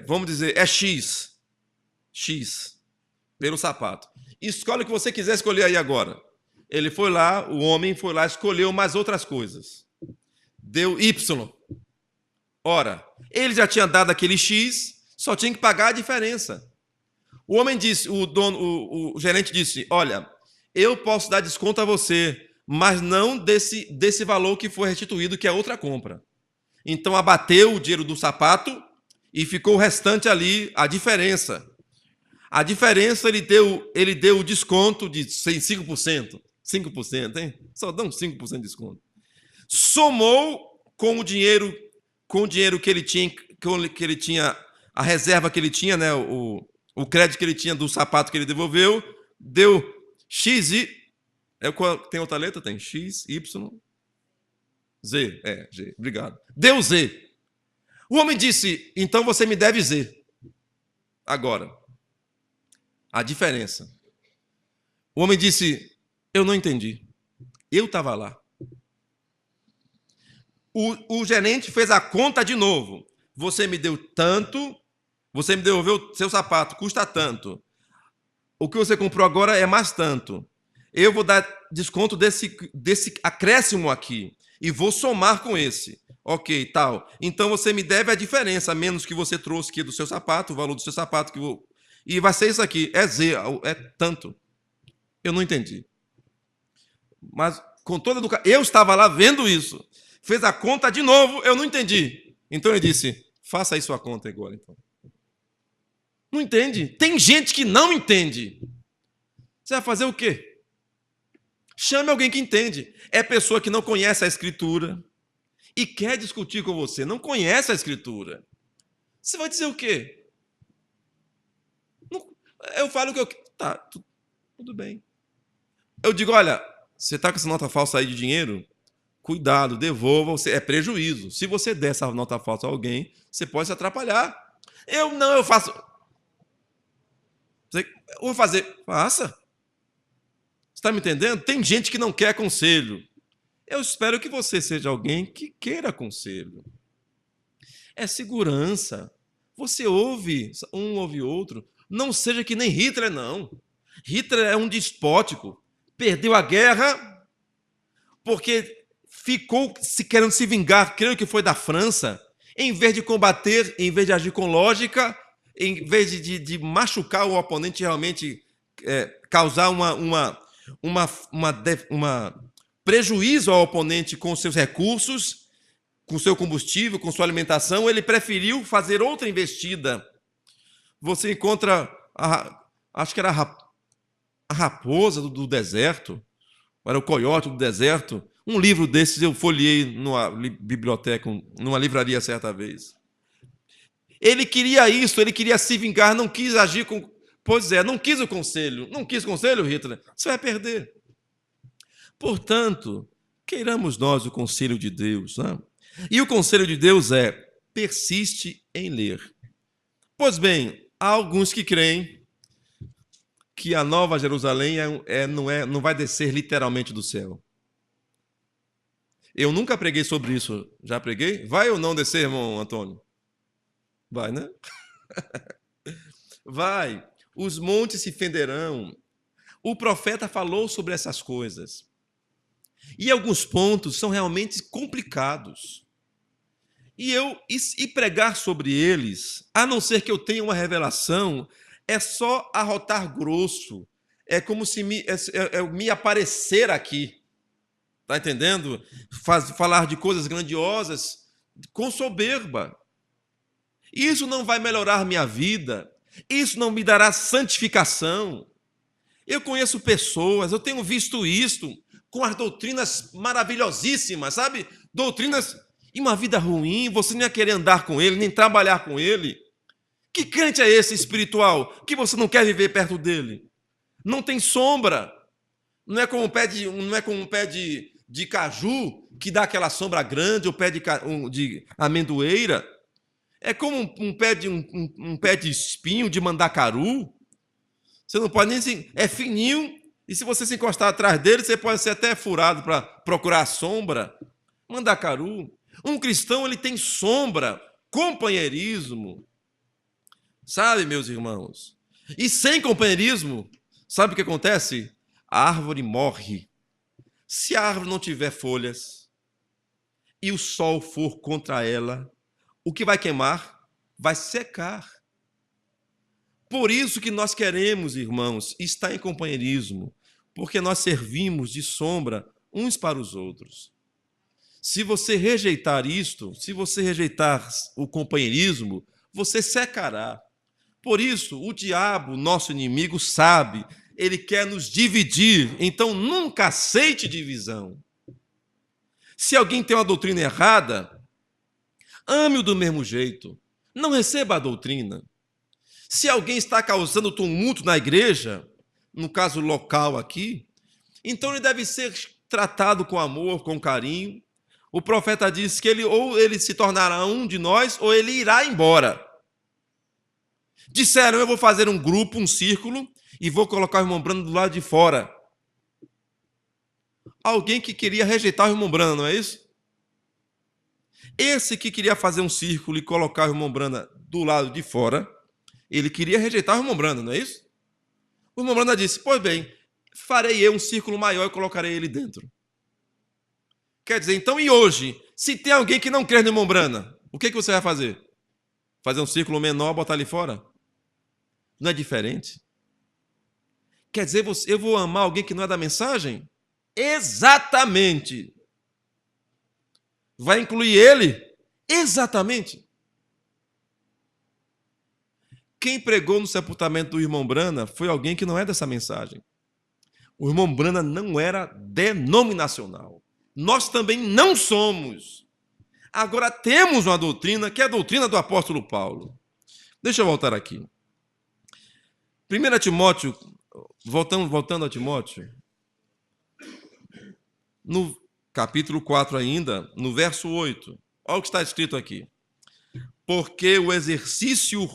vamos dizer, é X. X. Pelo sapato. Escolhe o que você quiser escolher aí agora. Ele foi lá, o homem foi lá, escolheu mais outras coisas. Deu Y. Ora, ele já tinha dado aquele X, só tinha que pagar a diferença. O homem disse, o gerente disse: olha, eu posso dar desconto a você, mas não desse valor que foi restituído, que é outra compra. Então abateu o dinheiro do sapato e ficou o restante ali, a diferença. A diferença ele deu o desconto de 5%. 5%, hein? Só dá uns 5% de desconto. Somou com o dinheiro que ele tinha, a reserva que ele tinha, né? O crédito que ele tinha do sapato que ele devolveu, deu X e... tem outra letra? Tem X, Y, Z. G. Obrigado. Deu Z. O homem disse: então você me deve Z. Agora, a diferença. O homem disse: eu não entendi. Eu estava lá. O gerente fez a conta de novo. Você me deu tanto, você me devolveu seu sapato, custa tanto. O que você comprou agora é mais tanto. Eu vou dar desconto desse acréscimo aqui e vou somar com esse. Ok, tal. Então você me deve a diferença, menos que você trouxe aqui do seu sapato, o valor do seu sapato. E vai ser isso aqui. É Z, é tanto. Eu não entendi. Mas com toda educação, eu estava lá vendo isso. Fez a conta de novo, eu não entendi. Então ele disse: faça aí sua conta agora, então. Não entende? Tem gente que não entende. Você vai fazer o quê? Chame alguém que entende. É pessoa que não conhece a Escritura e quer discutir com você. Não conhece a Escritura. Você vai dizer o quê? Eu falo que eu... Tá, tudo bem. Eu digo: olha, você está com essa nota falsa aí de dinheiro? Cuidado, devolva, é prejuízo. Se você der essa nota falsa a alguém, você pode se atrapalhar. Eu faço... Eu vou fazer... Faça. Você está me entendendo? Tem gente que não quer conselho. Eu espero que você seja alguém que queira conselho. É segurança. Você ouve, um ouve outro. Não seja que nem Hitler, não. Hitler é um despótico. Perdeu a guerra porque ficou querendo se vingar, creio que foi da França, em vez de combater, em vez de agir com lógica, em vez de machucar o oponente, realmente causar prejuízo ao oponente com seus recursos, com seu combustível, com sua alimentação, ele preferiu fazer outra investida. Você encontra, acho que era a raposa do deserto, era o coiote do deserto. Um livro desses eu folheei numa biblioteca, numa livraria certa vez. Ele queria isso, ele queria se vingar, não quis agir com... Pois é, não quis o conselho. Não quis conselho, Hitler? Você vai perder. Portanto, queiramos nós o conselho de Deus. Né? E o conselho de Deus é: persiste em ler. Pois bem, há alguns que creem que a Nova Jerusalém não vai descer literalmente do céu. Eu nunca preguei sobre isso. Já preguei? Vai ou não descer, irmão Antônio? Vai, né? Vai. Os montes se fenderão. O profeta falou sobre essas coisas. E alguns pontos são realmente complicados. E pregar sobre eles, a não ser que eu tenha uma revelação, é só arrotar grosso. É como se me aparecer aqui. Está entendendo? Falar de coisas grandiosas com soberba. Isso não vai melhorar minha vida. Isso não me dará santificação. Eu conheço pessoas, eu tenho visto isto com as doutrinas maravilhosíssimas, sabe? Doutrinas e uma vida ruim, você não ia querer andar com ele, nem trabalhar com ele. Que crente é esse espiritual que você não quer viver perto dele? Não tem sombra. Não é como um pé de caju que dá aquela sombra grande, ou pé de amendoeira. É como um pé de espinho, de mandacaru. Você não pode nem se. É fininho, e se você se encostar atrás dele, você pode ser até furado para procurar a sombra. Mandacaru. Um cristão, ele tem sombra, companheirismo. Sabe, meus irmãos? E sem companheirismo, sabe o que acontece? A árvore morre. Se a árvore não tiver folhas e o sol for contra ela, o que vai queimar? Vai secar. Por isso que nós queremos, irmãos, estar em companheirismo, porque nós servimos de sombra uns para os outros. Se você rejeitar isto, se você rejeitar o companheirismo, você secará. Por isso, o diabo, nosso inimigo, sabe, ele quer nos dividir, então nunca aceite divisão. Se alguém tem uma doutrina errada, ame-o do mesmo jeito, não receba a doutrina. Se alguém está causando tumulto na igreja, no caso local aqui, então ele deve ser tratado com amor, com carinho. O profeta diz que ou ele se tornará um de nós, ou ele irá embora. Disseram, eu vou fazer um grupo, um círculo, e vou colocar o irmão Brando do lado de fora. Alguém que queria rejeitar o irmão Brando, não é isso? Esse que queria fazer um círculo e colocar o irmão Brando do lado de fora, ele queria rejeitar o irmão Brando, não é isso? O irmão Brando disse, pois bem, farei eu um círculo maior e colocarei ele dentro. Quer dizer, então, e hoje, se tem alguém que não crê no irmão Brando, o que você vai fazer? Fazer um círculo menor, botar ali fora? Não é diferente? Quer dizer, eu vou amar alguém que não é da mensagem? Exatamente. Vai incluir ele? Exatamente. Quem pregou no sepultamento do irmão Brana foi alguém que não é dessa mensagem. O irmão Brana não era denominacional. Nós também não somos. Agora temos uma doutrina, que é a doutrina do apóstolo Paulo. Deixa eu voltar aqui. 1 Timóteo, voltando a Timóteo, no capítulo 4 ainda, no verso 8, olha o que está escrito aqui. Porque o exercício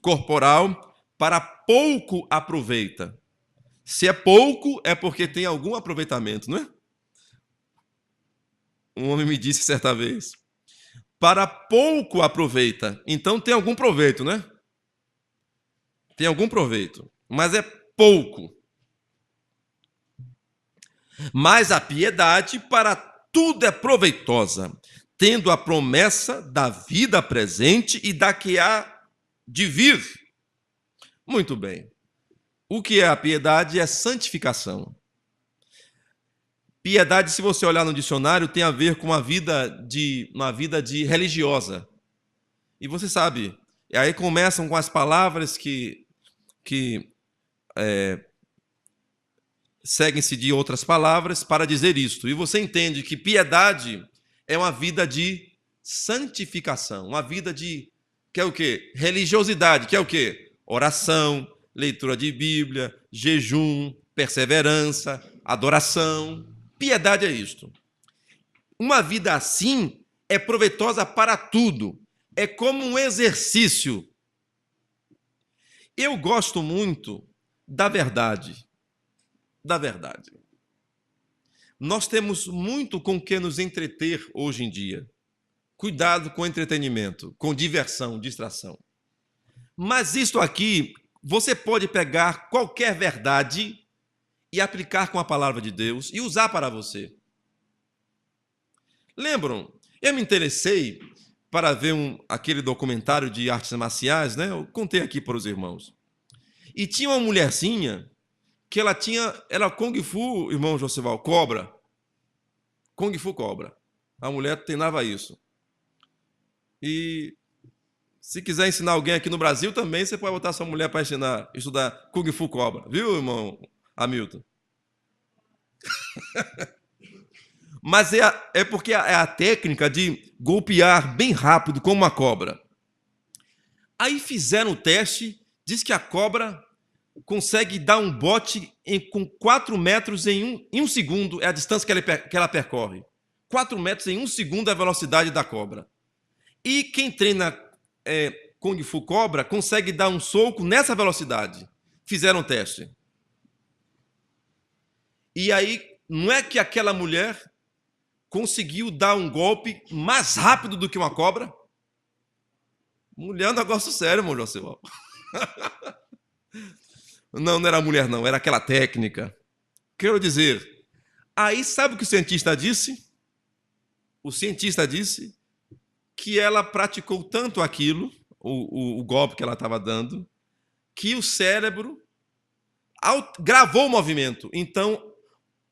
corporal para pouco aproveita. Se é pouco, é porque tem algum aproveitamento, não é? Um homem me disse certa vez. Para pouco aproveita. Então tem algum proveito, né? Tem algum proveito. Mas é pouco. Mas a piedade para tudo é proveitosa, tendo a promessa da vida presente e da que há de vir. Muito bem. O que é a piedade é santificação. Piedade, se você olhar no dicionário, tem a ver com uma vida de religiosa. E você sabe, e aí começam com as palavras que seguem-se de outras palavras para dizer isto. E você entende que piedade é uma vida de santificação, uma vida de, que é o quê? Religiosidade, que é o quê? Oração, leitura de Bíblia, jejum, perseverança, adoração. Piedade é isto. Uma vida assim é proveitosa para tudo. É como um exercício. Eu gosto muito da verdade. Da verdade. Nós temos muito com que nos entreter hoje em dia. Cuidado com entretenimento, com diversão, distração. Mas isto aqui, você pode pegar qualquer verdade e aplicar com a palavra de Deus e usar para você. Lembram? Eu me interessei para ver aquele documentário de artes marciais, né? Eu contei aqui para os irmãos. E tinha uma mulherzinha que era Kung Fu, irmão Josival, cobra. Kung Fu cobra. A mulher treinava isso. E Se quiser ensinar alguém aqui no Brasil também, você pode botar sua mulher para estudar Kung Fu Cobra. Viu, irmão Hamilton? Mas é porque é a técnica de golpear bem rápido, como uma cobra. Aí fizeram o teste, diz que a cobra consegue dar um bote com 4 metros em um segundo, é a distância que ela percorre. 4 metros em 1 segundo é a velocidade da cobra. E quem treina Kung Fu Cobra consegue dar um soco nessa velocidade. Fizeram o teste. E aí, não é que aquela mulher conseguiu dar um golpe mais rápido do que uma cobra? Mulher é um negócio sério, meu José. Não era a mulher, não, era aquela técnica. Quero dizer, aí sabe o que o cientista disse? O cientista disse que ela praticou tanto aquilo, o golpe que ela estava dando, que o cérebro gravou o movimento. Então,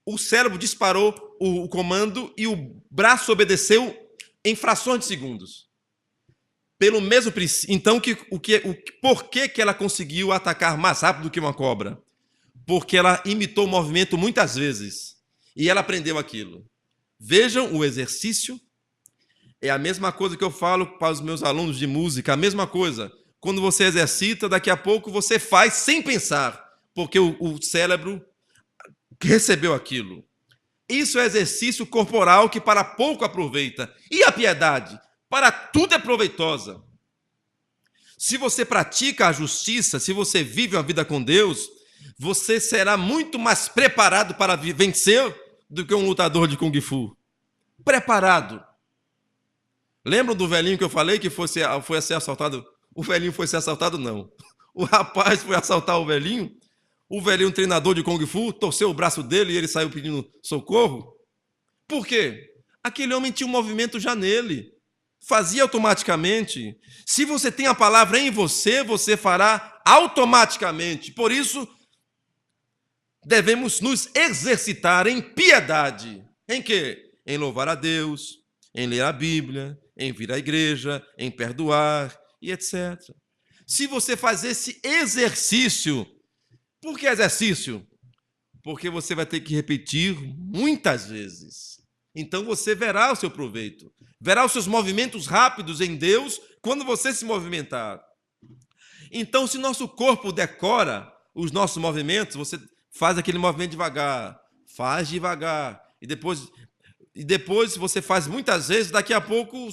o cérebro disparou o comando e o braço obedeceu em frações de segundos. Pelo mesmo princípio. Então, por que ela conseguiu atacar mais rápido do que uma cobra? Porque ela imitou o movimento muitas vezes. E ela aprendeu aquilo. Vejam, o exercício é a mesma coisa que eu falo para os meus alunos de música, a mesma coisa. Quando você exercita, daqui a pouco você faz sem pensar, porque o cérebro recebeu aquilo. Isso é exercício corporal que para pouco aproveita. E a piedade? Para tudo é proveitosa. Se você pratica a justiça, se você vive uma vida com Deus, você será muito mais preparado para vencer do que um lutador de Kung Fu. Preparado. Lembram do velhinho que eu falei que foi ser assaltado? O velhinho foi ser assaltado, não. O rapaz foi assaltar o velhinho, treinador de Kung Fu, torceu o braço dele e ele saiu pedindo socorro. Por quê? Aquele homem tinha um movimento já nele. Fazia automaticamente. Se você tem a palavra em você, você fará automaticamente. Por isso, devemos nos exercitar em piedade. Em quê? Em louvar a Deus, em ler a Bíblia, em vir à igreja, em perdoar e etc. Se você faz esse exercício, por que exercício? Porque você vai ter que repetir muitas vezes. Então você verá o seu proveito. Verá os seus movimentos rápidos em Deus quando você se movimentar. Então, se nosso corpo decora os nossos movimentos, você faz aquele movimento devagar, faz devagar, e depois você faz muitas vezes, daqui a pouco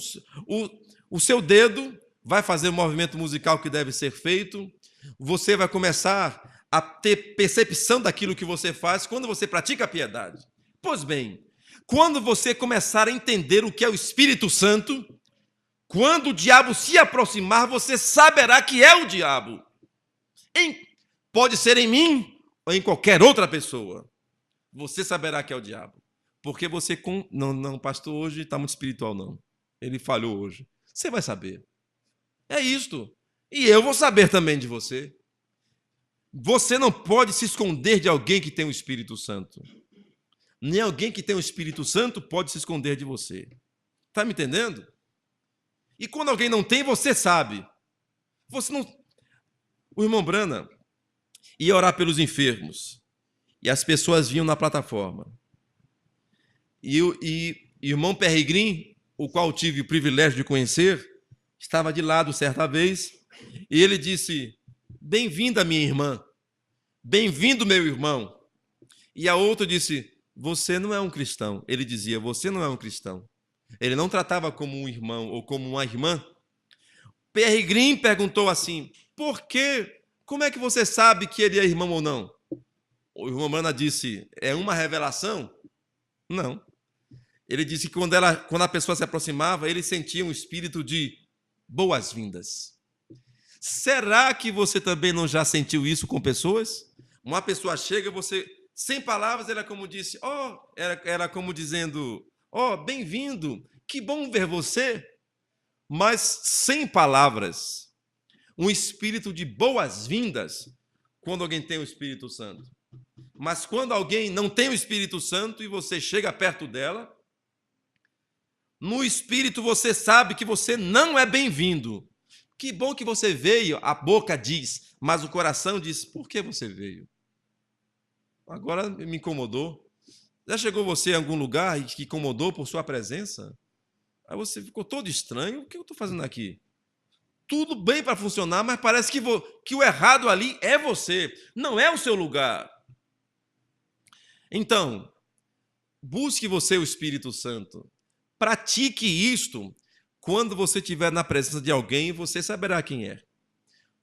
o seu dedo vai fazer o movimento musical que deve ser feito, você vai começar a ter percepção daquilo que você faz quando você pratica a piedade. Pois bem, quando você começar a entender o que é o Espírito Santo, quando o diabo se aproximar, você saberá que é o diabo. Pode ser em mim ou em qualquer outra pessoa. Você saberá que é o diabo. Porque você... Não, pastor, hoje está muito espiritual, não. Ele falhou hoje. Você vai saber. É isto. E eu vou saber também de você. Você não pode se esconder de alguém que tem o Espírito Santo. Nem alguém que tem o Espírito Santo pode se esconder de você. Está me entendendo? E quando alguém não tem, você sabe. Você não... O irmão Brana ia orar pelos enfermos. E as pessoas vinham na plataforma. E o irmão Peregrin, o qual tive o privilégio de conhecer, estava de lado certa vez, e ele disse: bem-vinda, minha irmã. Bem-vindo, meu irmão. E a outra disse: você não é um cristão. Ele dizia: você não é um cristão. Ele não tratava como um irmão ou como uma irmã. Peregrin perguntou assim: por quê? Como é que você sabe que ele é irmão ou não? O irmão Brana disse: é uma revelação? Não. Ele disse que quando a pessoa se aproximava, ele sentia um espírito de boas-vindas. Será que você também não já sentiu isso com pessoas? Uma pessoa chega, você, sem palavras, ela como disse, era como dizendo, bem-vindo, que bom ver você, mas sem palavras. Um espírito de boas-vindas quando alguém tem o Espírito Santo. Mas quando alguém não tem o Espírito Santo e você chega perto dela, no espírito você sabe que você não é bem-vindo, Que bom que você veio, a boca diz, mas o coração diz, por que você veio? Agora me incomodou. Já chegou você em algum lugar e que incomodou por sua presença? Aí você ficou todo estranho, o que eu estou fazendo aqui? Tudo bem para funcionar, mas parece que o errado ali é você, não é o seu lugar. Então, busque você o Espírito Santo. Pratique isto. Quando você estiver na presença de alguém, você saberá quem é.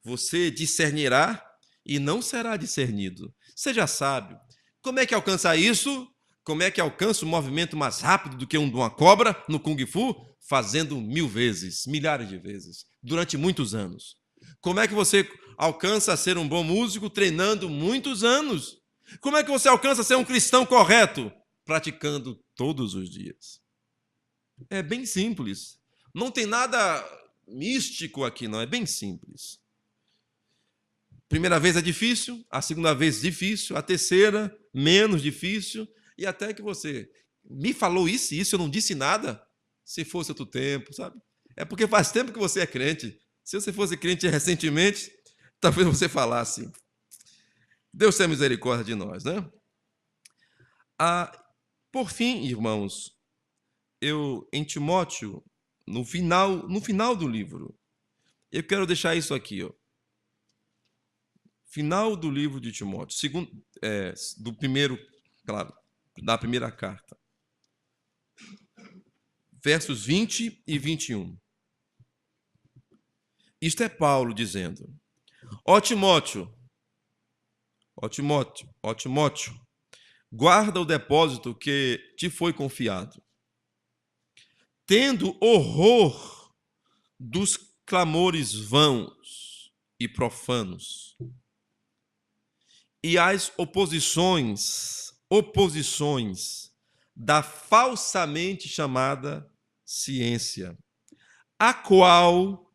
Você discernirá e não será discernido. Você já sabe. Como é que alcança isso? Como é que alcança o movimento mais rápido do que um de uma cobra no Kung Fu? Fazendo 1000 vezes, milhares de vezes, durante muitos anos. Como é que você alcança a ser um bom músico treinando muitos anos? Como é que você alcança a ser um cristão correto? Praticando todos os dias. É bem simples. Não tem nada místico aqui, não. É bem simples. Primeira vez é difícil, a segunda vez difícil, a terceira menos difícil, e até que você me falou isso e isso, eu não disse nada. Se fosse outro tempo, sabe? É porque faz tempo que você é crente. Se você fosse crente recentemente, talvez você falasse. Deus tenha misericórdia de nós, né? Por fim, irmãos, em Timóteo, no final do livro, eu quero deixar isso aqui, ó. Final do livro de Timóteo, do primeiro, claro, da primeira carta. Versos 20 e 21. Isto é Paulo dizendo: Ó Timóteo, guarda o depósito que te foi confiado, tendo horror dos clamores vãos e profanos, e as oposições da falsamente chamada ciência, a qual,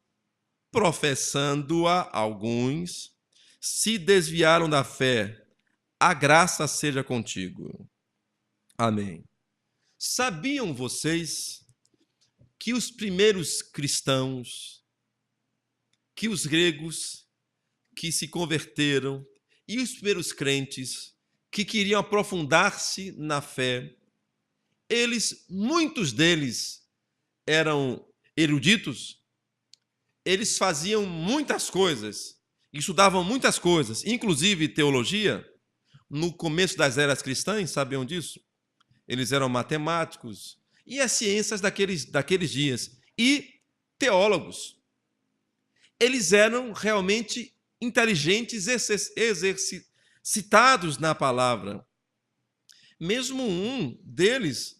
professando-a alguns, se desviaram da fé. A graça seja contigo. Amém. Sabiam vocês que os primeiros cristãos, que os gregos que se converteram e os primeiros crentes que queriam aprofundar-se na fé, muitos deles eram eruditos, eles faziam muitas coisas, estudavam muitas coisas, inclusive teologia. No começo das eras cristãs, sabiam disso? Eles eram matemáticos e as ciências daqueles dias, e teólogos. Eles eram realmente inteligentes, exercitados na palavra. Mesmo um deles,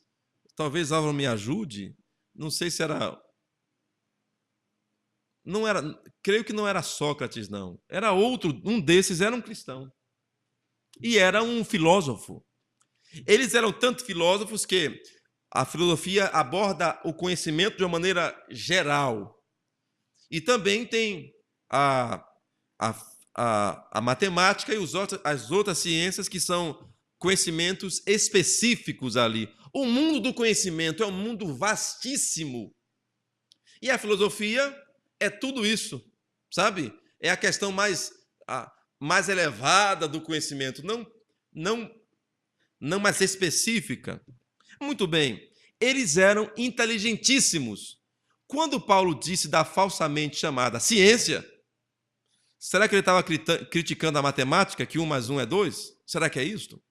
talvez Álvaro me ajude, não sei se era... Não era, creio que não era Sócrates, não. Era outro, um desses era um cristão. E era um filósofo. Eles eram tanto filósofos que a filosofia aborda o conhecimento de uma maneira geral. E também tem a matemática e as outras ciências que são conhecimentos específicos ali. O mundo do conhecimento é um mundo vastíssimo. E a filosofia é tudo isso, sabe? É a questão mais elevada do conhecimento, não mais específica. Muito bem, eles eram inteligentíssimos. Quando Paulo disse da falsamente chamada ciência, será que ele estava criticando a matemática, que 1 mais 1 é 2? Será que é isso?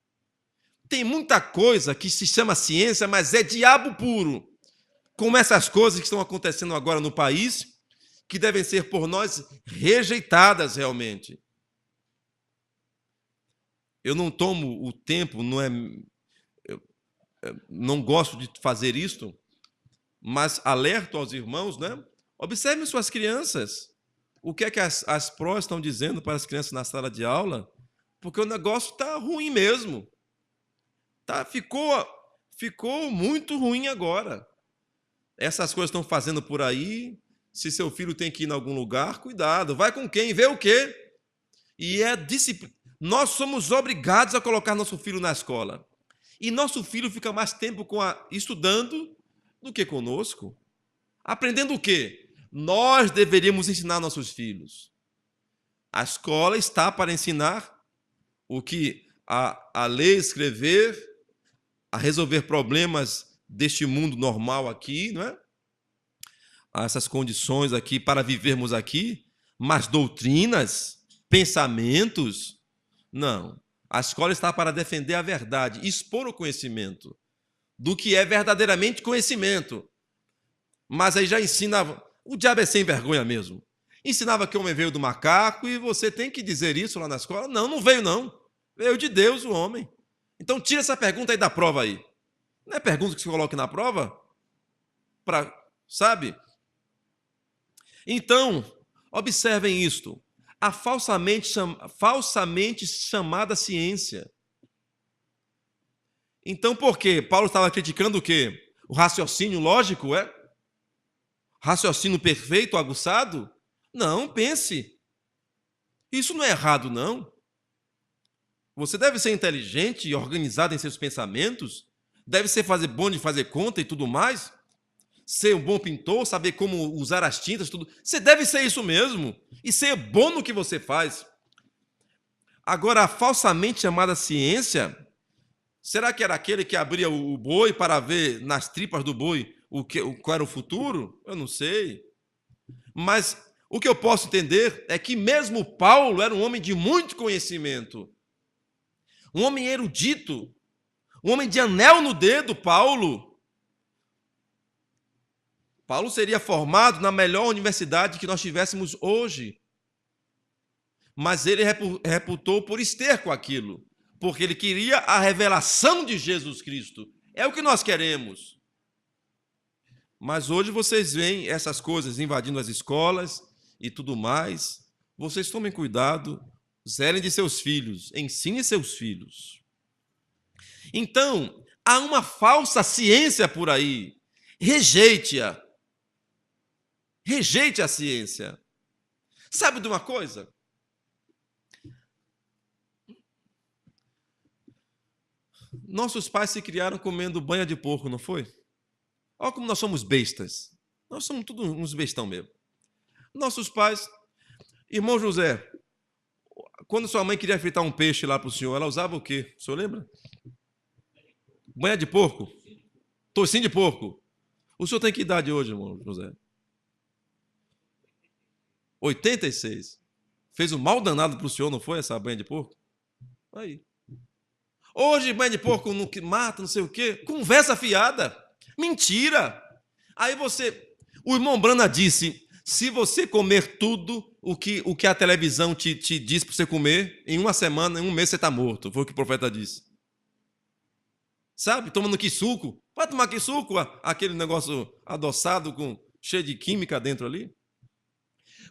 Tem muita coisa que se chama ciência, mas é diabo puro. Como essas coisas que estão acontecendo agora no país, que devem ser por nós rejeitadas realmente. Eu não tomo o tempo, eu não gosto de fazer isto, mas alerto aos irmãos, né? Observem suas crianças. O que é que as prós estão dizendo para as crianças na sala de aula? Porque o negócio está ruim mesmo. Ficou muito ruim agora. Essas coisas estão fazendo por aí. Se seu filho tem que ir em algum lugar, cuidado. Vai com quem? Vê o quê? E é disciplina. Nós somos obrigados a colocar nosso filho na escola. E nosso filho fica mais tempo estudando do que conosco. Aprendendo o quê? nós deveríamos ensinar nossos filhos. A escola está para ensinar o que a ler, escrever, a resolver problemas deste mundo normal aqui, não é? Essas condições aqui para vivermos aqui, mas doutrinas, pensamentos, não. A escola está para defender a verdade, expor o conhecimento do que é verdadeiramente conhecimento. Mas aí já ensinava, o diabo é sem vergonha mesmo. Ensinava que o homem veio do macaco e você tem que dizer isso lá na escola. Não, não veio não. Veio de Deus o homem. Então tira essa pergunta aí da prova aí. Não é pergunta que se coloque na prova? Sabe? Então, observem isto. A falsamente chamada ciência. Então, por quê? Paulo estava criticando o quê? O raciocínio lógico, é? Raciocínio perfeito, aguçado? Não, pense. Isso não é errado, não. Você deve ser inteligente e organizado em seus pensamentos. Deve ser bom de fazer conta e tudo mais. Ser um bom pintor, saber como usar as tintas, tudo. Você deve ser isso mesmo. E ser bom no que você faz. Agora, a falsamente chamada ciência, será que era aquele que abria o boi para ver nas tripas do boi qual era o futuro? Eu não sei. Mas o que eu posso entender é que mesmo Paulo era um homem de muito conhecimento. Um homem erudito. Um homem de anel no dedo, Paulo. Paulo seria formado na melhor universidade que nós tivéssemos hoje. Mas ele reputou por esterco aquilo, porque ele queria a revelação de Jesus Cristo. É o que nós queremos. Mas hoje vocês veem essas coisas invadindo as escolas e tudo mais. Vocês tomem cuidado, zelem de seus filhos, ensinem seus filhos. Então, há uma falsa ciência por aí. Rejeite-a. Rejeite a ciência. Sabe de uma coisa? Nossos pais se criaram comendo banha de porco, não foi? Olha como nós somos bestas. Nós somos todos uns bestão mesmo. Nossos pais... Irmão José, quando sua mãe queria fritar um peixe lá para o senhor, ela usava o quê? O senhor lembra? Banha de porco? Toicinho de porco. O senhor tem que idade hoje, irmão José? 86. Fez um mal danado para o senhor, não foi, essa banha de porco? Aí. Hoje, banha de porco não mata, não sei o quê. Conversa fiada. Mentira. Aí o irmão Brana disse, se você comer tudo o que a televisão te diz para você comer, em uma semana, em um mês você está morto. Foi o que o profeta disse. Sabe? Tomando que suco. Vai tomar que suco? Aquele negócio adoçado, cheio de química dentro ali.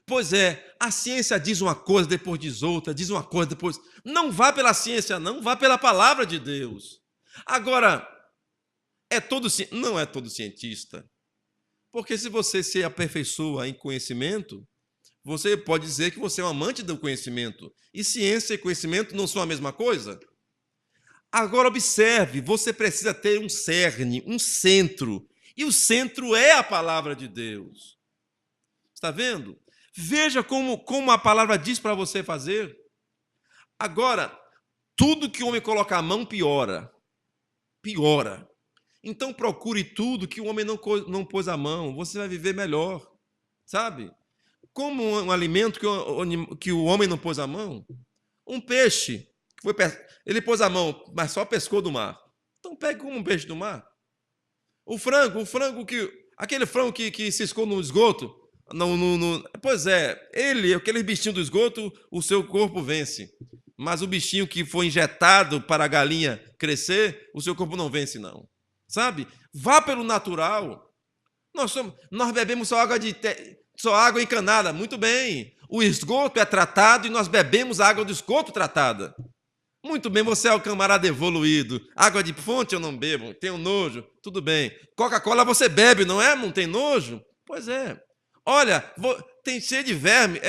Pois é, a ciência diz uma coisa, depois diz outra, diz uma coisa, depois... Não vá pela ciência, não, vá pela palavra de Deus. Agora, não é todo cientista. Porque se você se aperfeiçoa em conhecimento, você pode dizer que você é um amante do conhecimento. E ciência e conhecimento não são a mesma coisa? Agora, observe, você precisa ter um cerne, um centro. E o centro é a palavra de Deus. Está vendo? Veja como a palavra diz para você fazer. Agora, tudo que o homem coloca a mão piora. Piora. Então procure tudo que o homem não pôs a mão. Você vai viver melhor. Sabe? Como um alimento que o homem não pôs a mão. Um peixe. Ele pôs a mão, mas só pescou do mar. Então pegue como um peixe do mar. Aquele frango que ciscou no esgoto. Pois é, aquele bichinho do esgoto, o seu corpo vence. Mas o bichinho que foi injetado para a galinha crescer, o seu corpo não vence, não. Sabe? Vá pelo natural. Nós bebemos só água encanada. Muito bem. O esgoto é tratado e nós bebemos a água do esgoto tratada. Muito bem, você é o camarada evoluído. Água de fonte eu não bebo, tenho nojo. Tudo bem. Coca-Cola você bebe, não é? Não tem nojo? Pois é. Olha, tem cheio de verme.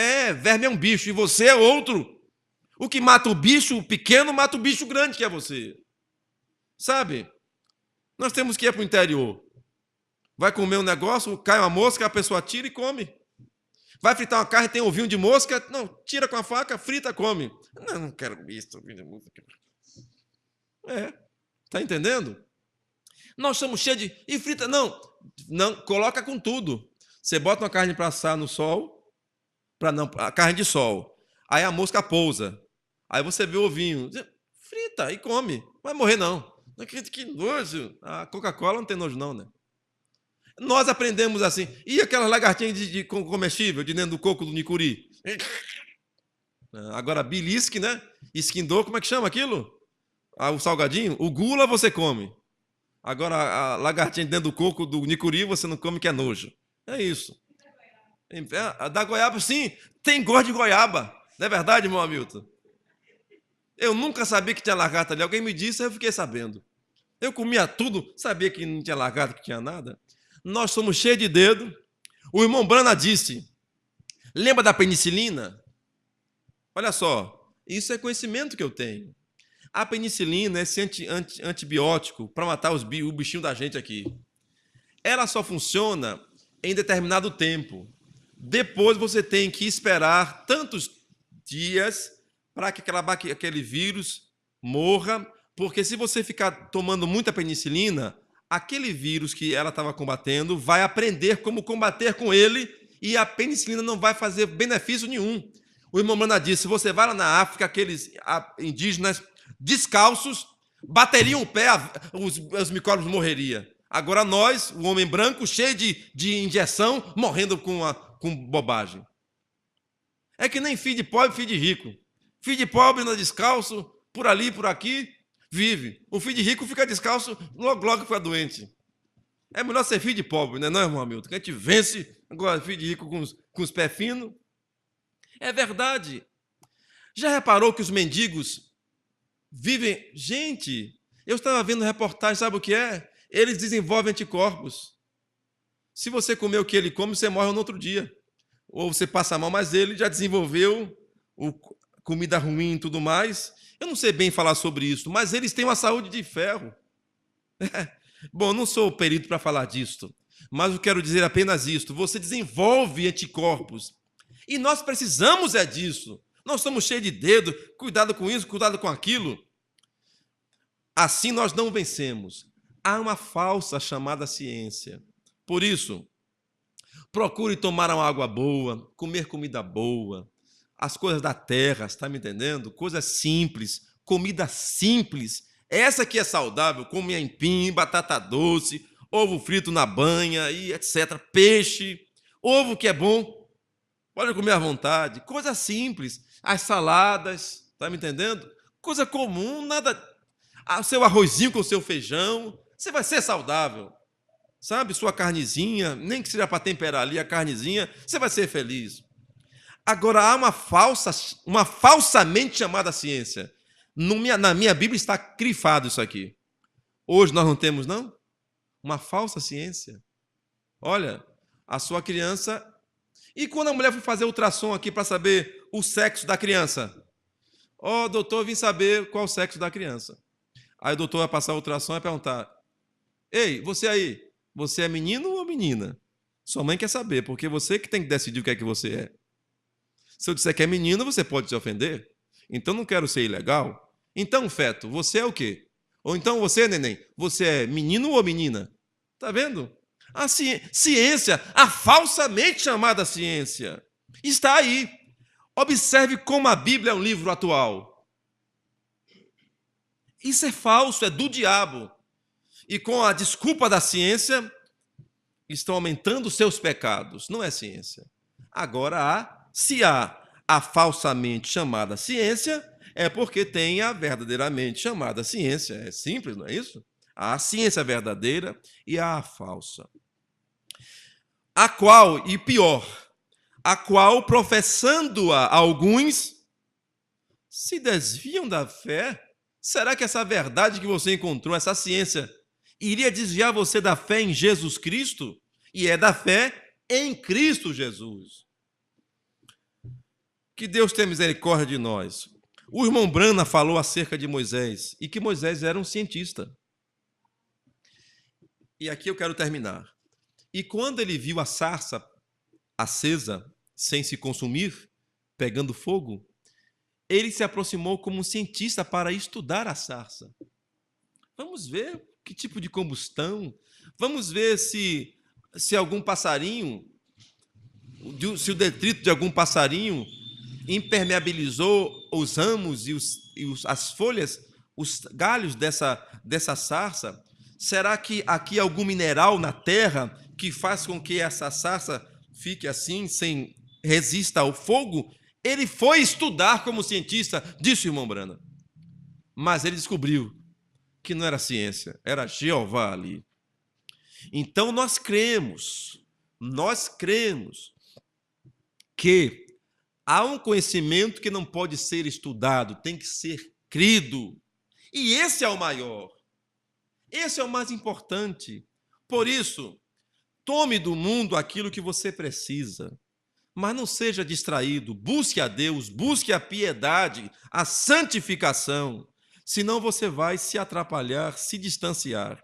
Verme é um bicho e você é outro. O que mata o bicho pequeno mata o bicho grande, que é você. Sabe? Nós temos que ir para o interior. Vai comer um negócio, cai uma mosca, a pessoa tira e come. Vai fritar uma carne, tem ovinho de mosca? Não, tira com a faca, frita, come. Não quero isso, ovinho de mosca. Tá entendendo? Nós somos cheios de... E frita, não, coloca com tudo. Você bota uma carne para assar no sol, a carne de sol. Aí a mosca pousa. Aí você vê o ovinho. Frita e come. Não vai morrer, não. Que nojo. A Coca-Cola não tem nojo, não, né? Nós aprendemos assim. E aquelas lagartinhas de comestível, de dentro do coco do nicuri? Agora, belisque, né? Esquindô, como é que chama aquilo? O salgadinho? O gula você come. Agora, a lagartinha dentro do coco do nicuri você não come, que é nojo. É isso. A da goiaba, sim, tem gosto de goiaba. Não é verdade, irmão Hamilton? Eu nunca sabia que tinha lagarta ali. Alguém me disse, eu fiquei sabendo. Eu comia tudo, sabia que não tinha lagarta, que tinha nada. Nós somos cheios de dedo. O irmão Brana disse, lembra da penicilina? Olha só, isso é conhecimento que eu tenho. A penicilina, esse antibiótico para matar o bichinho da gente aqui, ela só funciona em determinado tempo. Depois você tem que esperar tantos dias para que aquele vírus morra, porque se você ficar tomando muita penicilina, aquele vírus que ela estava combatendo vai aprender como combater com ele e a penicilina não vai fazer benefício nenhum. O irmão Brana disse, você vai lá na África, aqueles indígenas descalços, bateriam o pé, os micróbios morreriam. Agora nós, o homem branco, cheio de injeção, morrendo com bobagem. É que nem filho de pobre, filho de rico. Filho de pobre anda descalço, por ali, por aqui, vive. O filho de rico fica descalço, logo fica doente. É melhor ser filho de pobre, né, não, irmão Hamilton? Que a gente vence, agora filho de rico com os pés finos. É verdade. Já reparou que os mendigos vivem... Gente, eu estava vendo reportagem, sabe o que é? Eles desenvolvem anticorpos. Se você comer o que ele come, você morre no outro dia. Ou você passa mal, mas ele já desenvolveu comida ruim e tudo mais. Eu não sei bem falar sobre isso, mas eles têm uma saúde de ferro. Bom, eu não sou perito para falar disso, mas eu quero dizer apenas isto. Você desenvolve anticorpos. E nós precisamos disso. Nós estamos cheios de dedo, cuidado com isso, cuidado com aquilo. Assim nós não vencemos. Há uma falsa chamada ciência. Por isso, procure tomar uma água boa, comer comida boa, as coisas da terra, está me entendendo? Coisas simples, comida simples. Essa que é saudável, come aipim, batata doce, ovo frito na banha e etc. Peixe, ovo que é bom. Pode comer à vontade. Coisa simples. As saladas, está me entendendo? Coisa comum, nada... O seu arrozinho com o seu feijão, você vai ser saudável. Sabe? Sua carnezinha, nem que seja para temperar ali a carnezinha, você vai ser feliz. Agora, há uma falsamente chamada ciência. Na minha Bíblia está crifado isso aqui. Hoje nós não temos, não? Uma falsa ciência. Olha, a sua criança... E quando a mulher foi fazer ultrassom aqui para saber o sexo da criança? Doutor, eu vim saber qual é o sexo da criança. Aí o doutor vai passar a ultrassom e vai perguntar, ei, você aí, você é menino ou menina? Sua mãe quer saber, porque você que tem que decidir o que é que você é. Se eu disser que é menino, você pode se ofender. Então não quero ser ilegal. Então, feto, você é o quê? Ou então você, neném, você é menino ou menina? Está vendo? A ciência, a falsamente chamada ciência, está aí. Observe como a Bíblia é um livro atual. Isso é falso, é do diabo. E com a desculpa da ciência, estão aumentando os seus pecados. Não é ciência. Agora, se há a falsamente chamada ciência, é porque tem a verdadeiramente chamada ciência. É simples, não é isso? Há a ciência verdadeira e há a falsa. A qual, e pior, a qual, professando-a alguns, se desviam da fé. Será que essa verdade que você encontrou, essa ciência, iria desviar você da fé em Jesus Cristo? E é da fé em Cristo Jesus. Que Deus tenha misericórdia de nós. O irmão Brana falou acerca de Moisés, e que Moisés era um cientista. E aqui eu quero terminar. E quando ele viu a sarça acesa, sem se consumir, pegando fogo, ele se aproximou como um cientista para estudar a sarça. Vamos ver que tipo de combustão, vamos ver se algum passarinho, se o detrito de algum passarinho impermeabilizou os ramos as folhas, os galhos dessa sarça. Será que aqui há algum mineral na terra que faz com que essa sarça fique assim, sem resista ao fogo? Ele foi estudar como cientista, disse o irmão Brana. Mas ele descobriu que não era ciência, era Jeová ali. Então nós cremos que há um conhecimento que não pode ser estudado, tem que ser crido. E esse é o maior. Esse é o mais importante. Por isso, tome do mundo aquilo que você precisa, mas não seja distraído. Busque a Deus, busque a piedade, a santificação. Senão você vai se atrapalhar, se distanciar.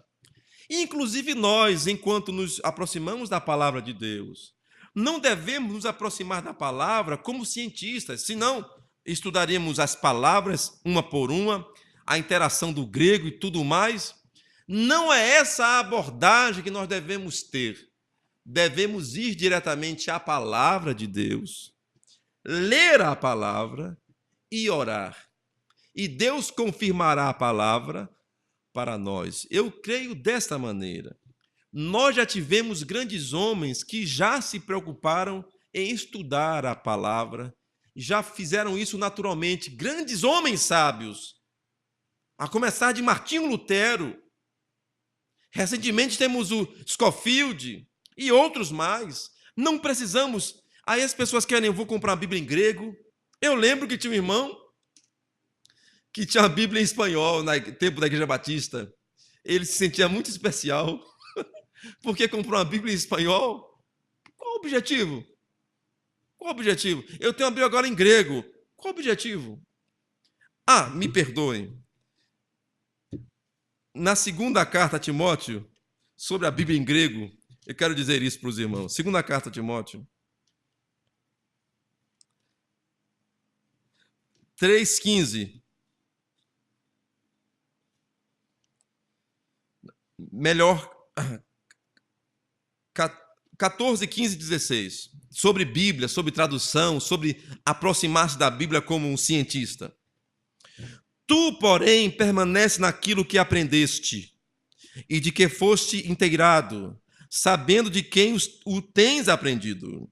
Inclusive nós, enquanto nos aproximamos da palavra de Deus, não devemos nos aproximar da palavra como cientistas, senão estudaríamos as palavras uma por uma, a interação do grego e tudo mais. Não é essa a abordagem que nós devemos ter. Devemos ir diretamente à palavra de Deus, ler a palavra e orar. E Deus confirmará a palavra para nós. Eu creio desta maneira. Nós já tivemos grandes homens que já se preocuparam em estudar a palavra, já fizeram isso naturalmente. Grandes homens sábios, a começar de Martinho Lutero. Recentemente temos o Scofield e outros mais. Não precisamos. Aí as pessoas querem, eu vou comprar uma Bíblia em grego. Eu lembro que tinha um irmão que tinha uma Bíblia em espanhol no tempo da Igreja Batista. Ele se sentia muito especial, porque comprou uma Bíblia em espanhol. Qual o objetivo? Qual o objetivo? Eu tenho uma Bíblia agora em grego. Qual o objetivo? Ah, me perdoem. Na segunda carta a Timóteo, sobre a Bíblia em grego, eu quero dizer isso para os irmãos. Segunda carta a Timóteo 3,15. Melhor, 14, 15 e 16. Sobre Bíblia, sobre tradução, sobre aproximar-se da Bíblia como um cientista. Tu, porém, permanece naquilo que aprendeste e de que foste integrado, sabendo de quem o tens aprendido,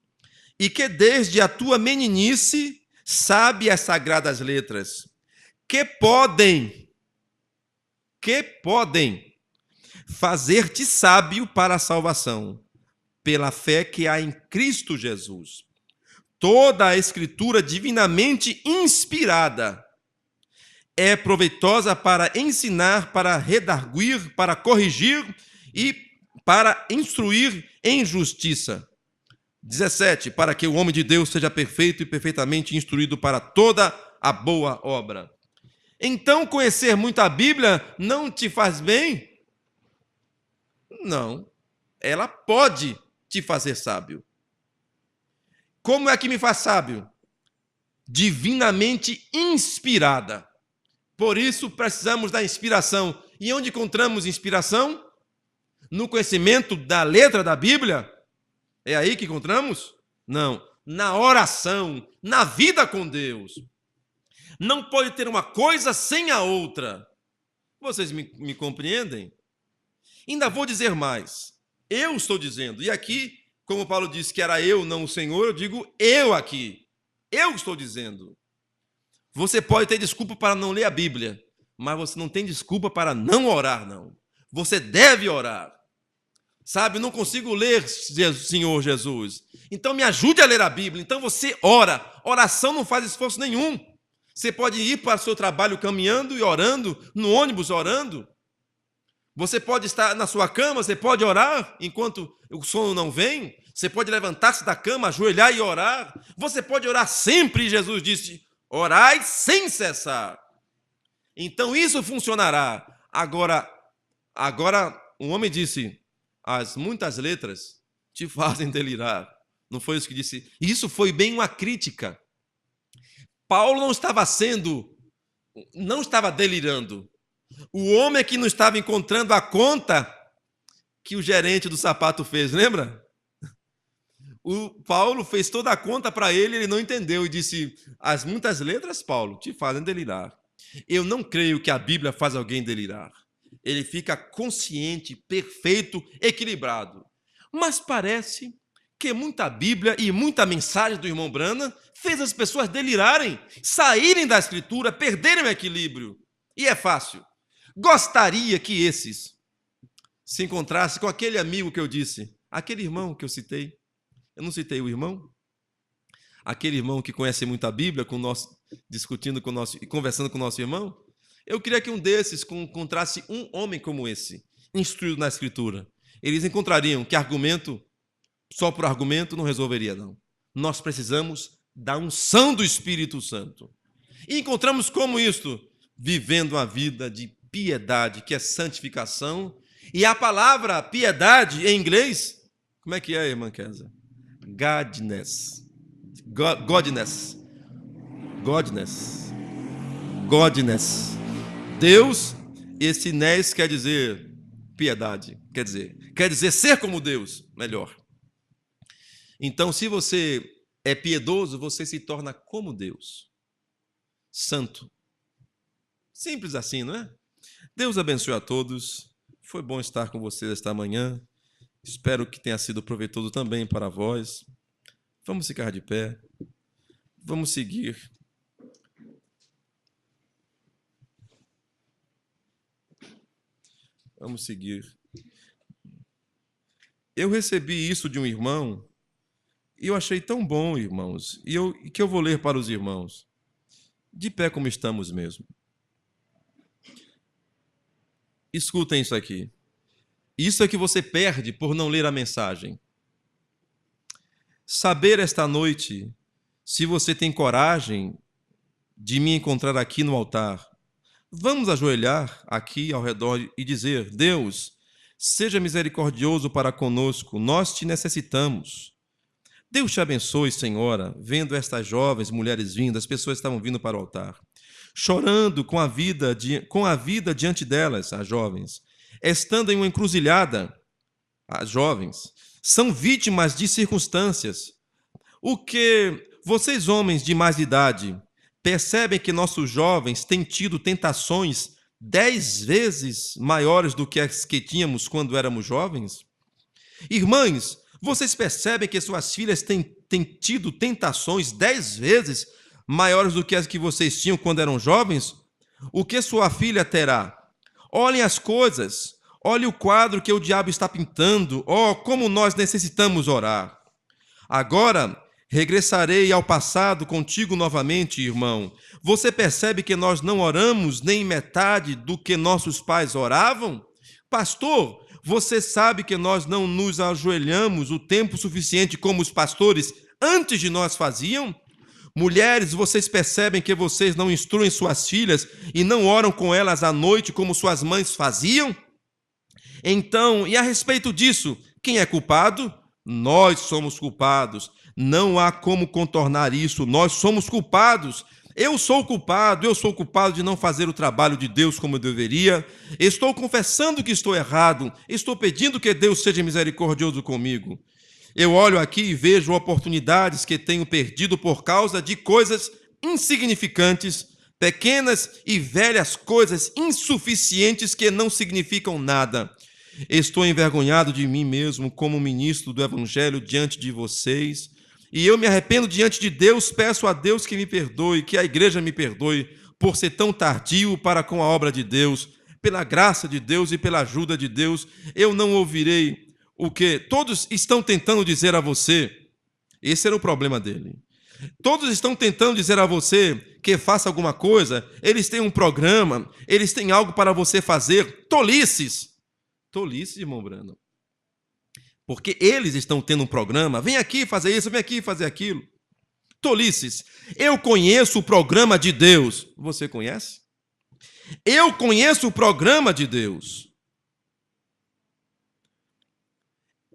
e que desde a tua meninice sabe as sagradas letras, que podem fazer-te sábio para a salvação, pela fé que há em Cristo Jesus. Toda a Escritura divinamente inspirada é proveitosa para ensinar, para redarguir, para corrigir e para instruir em justiça. 17. Para que o homem de Deus seja perfeito e perfeitamente instruído para toda a boa obra. Então, conhecer muito a Bíblia não te faz bem? Não. Ela pode te fazer sábio. Como é que me faz sábio? Divinamente inspirada. Por isso, precisamos da inspiração. E onde encontramos inspiração? No conhecimento da letra da Bíblia? É aí que encontramos? Não. Na oração, na vida com Deus. Não pode ter uma coisa sem a outra. Vocês me compreendem? Ainda vou dizer mais. Eu estou dizendo, e aqui, como Paulo disse que era eu, não o Senhor, eu digo eu aqui. Eu estou dizendo. Você pode ter desculpa para não ler a Bíblia, mas você não tem desculpa para não orar, não. Você deve orar. Sabe, não consigo ler, Senhor Jesus. Então me ajude a ler a Bíblia. Então você ora. Oração não faz esforço nenhum. Você pode ir para o seu trabalho caminhando e orando, no ônibus orando. Você pode estar na sua cama, você pode orar enquanto o sono não vem. Você pode levantar-se da cama, ajoelhar e orar. Você pode orar sempre, Jesus disse, orai sem cessar. Então isso funcionará. Agora um homem disse, as muitas letras te fazem delirar. Não foi isso que disse? Isso foi bem uma crítica. Paulo não estava delirando. O homem é que não estava encontrando a conta que o gerente do sapato fez, lembra? O Paulo fez toda a conta para ele não entendeu e disse: as muitas letras, Paulo, te fazem delirar. Eu não creio que a Bíblia faz alguém delirar. Ele fica consciente, perfeito, equilibrado. Mas parece que muita Bíblia e muita mensagem do irmão Branham fez as pessoas delirarem, saírem da Escritura, perderem o equilíbrio. E é fácil. Gostaria que esses se encontrassem com aquele amigo que eu disse, aquele irmão que eu citei. Eu não citei o irmão? Aquele irmão que conhece muito a Bíblia, discutindo com o nosso e conversando com o nosso irmão. Eu queria que um desses encontrasse um homem como esse, instruído na Escritura. Eles encontrariam que argumento, só por argumento, não resolveria, não. Nós precisamos da unção do Espírito Santo. E encontramos como isto? Vivendo uma vida de piedade, que é santificação. E a palavra piedade, em inglês, como é que é, irmã Kézia? Godness. Deus, esse nés quer dizer piedade, quer dizer ser como Deus, melhor. Então, se você é piedoso, você se torna como Deus, santo. Simples assim, não é? Deus abençoe a todos. Foi bom estar com vocês esta manhã. Espero que tenha sido proveitoso também para vós. Vamos ficar de pé. Vamos seguir. Vamos seguir. Eu recebi isso de um irmão e eu achei tão bom, irmãos, e que eu vou ler para os irmãos. De pé como estamos mesmo. Escutem isso aqui. Isso é que você perde por não ler a mensagem. Saber esta noite se você tem coragem de me encontrar aqui no altar. Vamos ajoelhar aqui ao redor e dizer: Deus, seja misericordioso para conosco, nós te necessitamos. Deus te abençoe, Senhora, vendo estas jovens mulheres vindo, as pessoas estavam vindo para o altar, chorando com a vida diante delas, as jovens, estando em uma encruzilhada, as jovens, são vítimas de circunstâncias. O que vocês, homens de mais idade, percebem que nossos jovens têm tido tentações 10 vezes maiores do que as que tínhamos quando éramos jovens? Irmãs, vocês percebem que suas filhas têm tido tentações 10 vezes maiores do que as que vocês tinham quando eram jovens? O que sua filha terá? Olhem as coisas, olhe o quadro que o diabo está pintando. Oh, como nós necessitamos orar. Agora, regressarei ao passado contigo novamente, irmão. Você percebe que nós não oramos nem metade do que nossos pais oravam? Pastor, você sabe que nós não nos ajoelhamos o tempo suficiente como os pastores antes de nós faziam? Mulheres, vocês percebem que vocês não instruem suas filhas e não oram com elas à noite como suas mães faziam? Então, e a respeito disso, quem é culpado? Nós somos culpados. Não há como contornar isso. Nós somos culpados. Eu sou culpado de não fazer o trabalho de Deus como eu deveria. Estou confessando que estou errado. Estou pedindo que Deus seja misericordioso comigo. Eu olho aqui e vejo oportunidades que tenho perdido por causa de coisas insignificantes, pequenas e velhas coisas insuficientes que não significam nada. Estou envergonhado de mim mesmo como ministro do Evangelho diante de vocês. E eu me arrependo diante de Deus, peço a Deus que me perdoe, que a igreja me perdoe por ser tão tardio para com a obra de Deus. Pela graça de Deus e pela ajuda de Deus, eu não ouvirei o que todos estão tentando dizer a você. Esse era o problema dele. Todos estão tentando dizer a você que faça alguma coisa, eles têm um programa, eles têm algo para você fazer. Tolices! Tolices, irmão Branham. Porque eles estão tendo um programa, vem aqui fazer isso, vem aqui fazer aquilo. Tolices. Eu conheço o programa de Deus. Você conhece? Eu conheço o programa de Deus.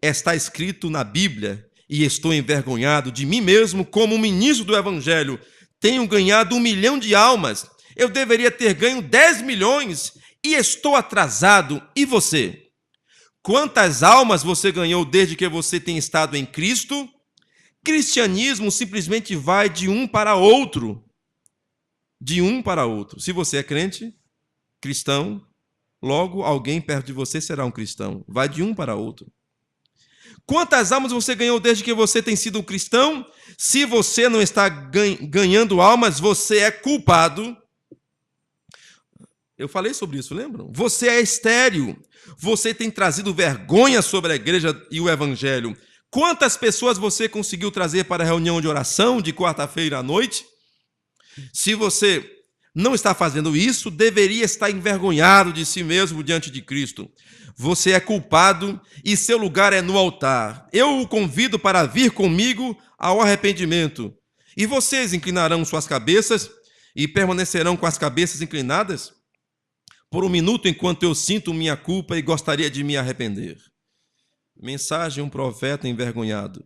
Está escrito na Bíblia, e estou envergonhado de mim mesmo como ministro do Evangelho. Tenho ganhado 1 milhão de almas. Eu deveria ter ganho 10 milhões e estou atrasado. E você? Quantas almas você ganhou desde que você tem estado em Cristo? Cristianismo simplesmente vai de um para outro. De um para outro. Se você é crente, cristão, logo alguém perto de você será um cristão. Vai de um para outro. Quantas almas você ganhou desde que você tem sido um cristão? Se você não está ganhando almas, você é culpado. Eu falei sobre isso, lembram? Você é estéril. Você tem trazido vergonha sobre a igreja e o evangelho. Quantas pessoas você conseguiu trazer para a reunião de oração de quarta-feira à noite? Se você não está fazendo isso, deveria estar envergonhado de si mesmo diante de Cristo. Você é culpado e seu lugar é no altar. Eu o convido para vir comigo ao arrependimento. E vocês inclinarão suas cabeças e permanecerão com as cabeças inclinadas por um minuto enquanto eu sinto minha culpa e gostaria de me arrepender. Mensagem um profeta envergonhado.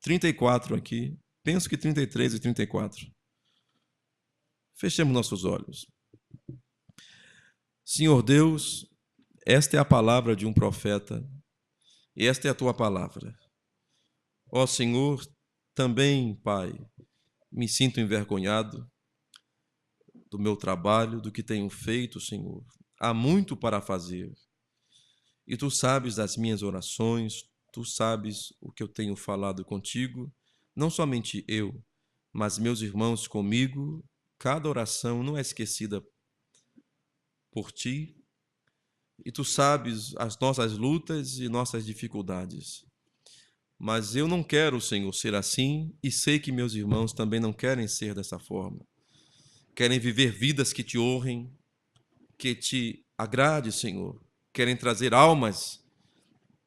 34 aqui. Penso que 33 e 34. Fechemos nossos olhos. Senhor Deus, esta é a palavra de um profeta, e esta é a tua palavra. Ó Senhor, também, Pai, me sinto envergonhado do meu trabalho, do que tenho feito, Senhor. Há muito para fazer. E tu sabes das minhas orações, tu sabes o que eu tenho falado contigo, não somente eu, mas meus irmãos comigo. Cada oração não é esquecida por ti, e tu sabes as nossas lutas e nossas dificuldades. Mas eu não quero, Senhor, ser assim, e sei que meus irmãos também não querem ser dessa forma. Querem viver vidas que te honrem, que te agrade, Senhor. Querem trazer almas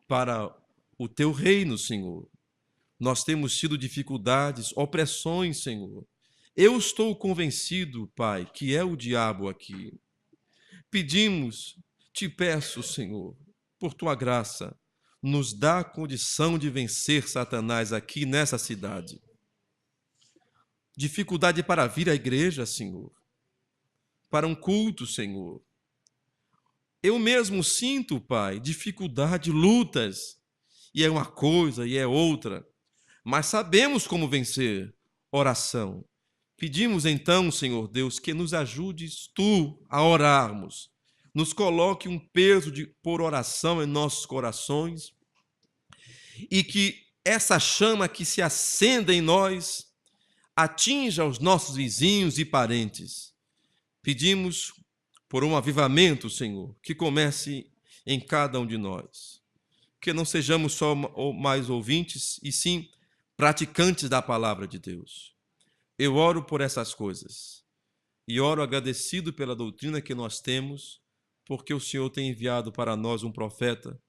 para o teu reino, Senhor. Nós temos tido dificuldades, opressões, Senhor. Eu estou convencido, Pai, que é o diabo aqui. Pedimos, te peço, Senhor, por tua graça, nos dá a condição de vencer Satanás aqui nessa cidade. Dificuldade para vir à igreja, Senhor, para um culto, Senhor. Eu mesmo sinto, Pai, dificuldade, lutas, e é uma coisa e é outra, mas sabemos como vencer. Oração. Pedimos então, Senhor Deus, que nos ajudes tu a orarmos. Nos coloque um peso por oração em nossos corações e que essa chama que se acenda em nós atinja os nossos vizinhos e parentes. Pedimos por um avivamento, Senhor, que comece em cada um de nós. Que não sejamos só mais ouvintes, e sim praticantes da palavra de Deus. Eu oro por essas coisas e oro agradecido pela doutrina que nós temos, porque o Senhor tem enviado para nós um profeta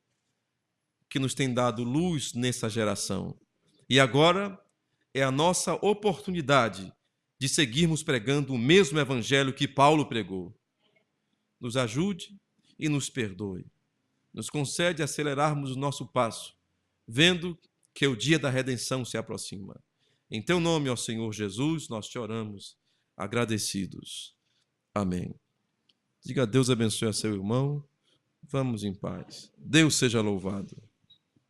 que nos tem dado luz nessa geração. E agora é a nossa oportunidade de seguirmos pregando o mesmo evangelho que Paulo pregou. Nos ajude e nos perdoe. Nos concede acelerarmos o nosso passo, vendo que o dia da redenção se aproxima. Em teu nome, ó Senhor Jesus, nós te oramos, agradecidos. Amém. Diga: Deus abençoe a seu irmão. Vamos em paz. Deus seja louvado.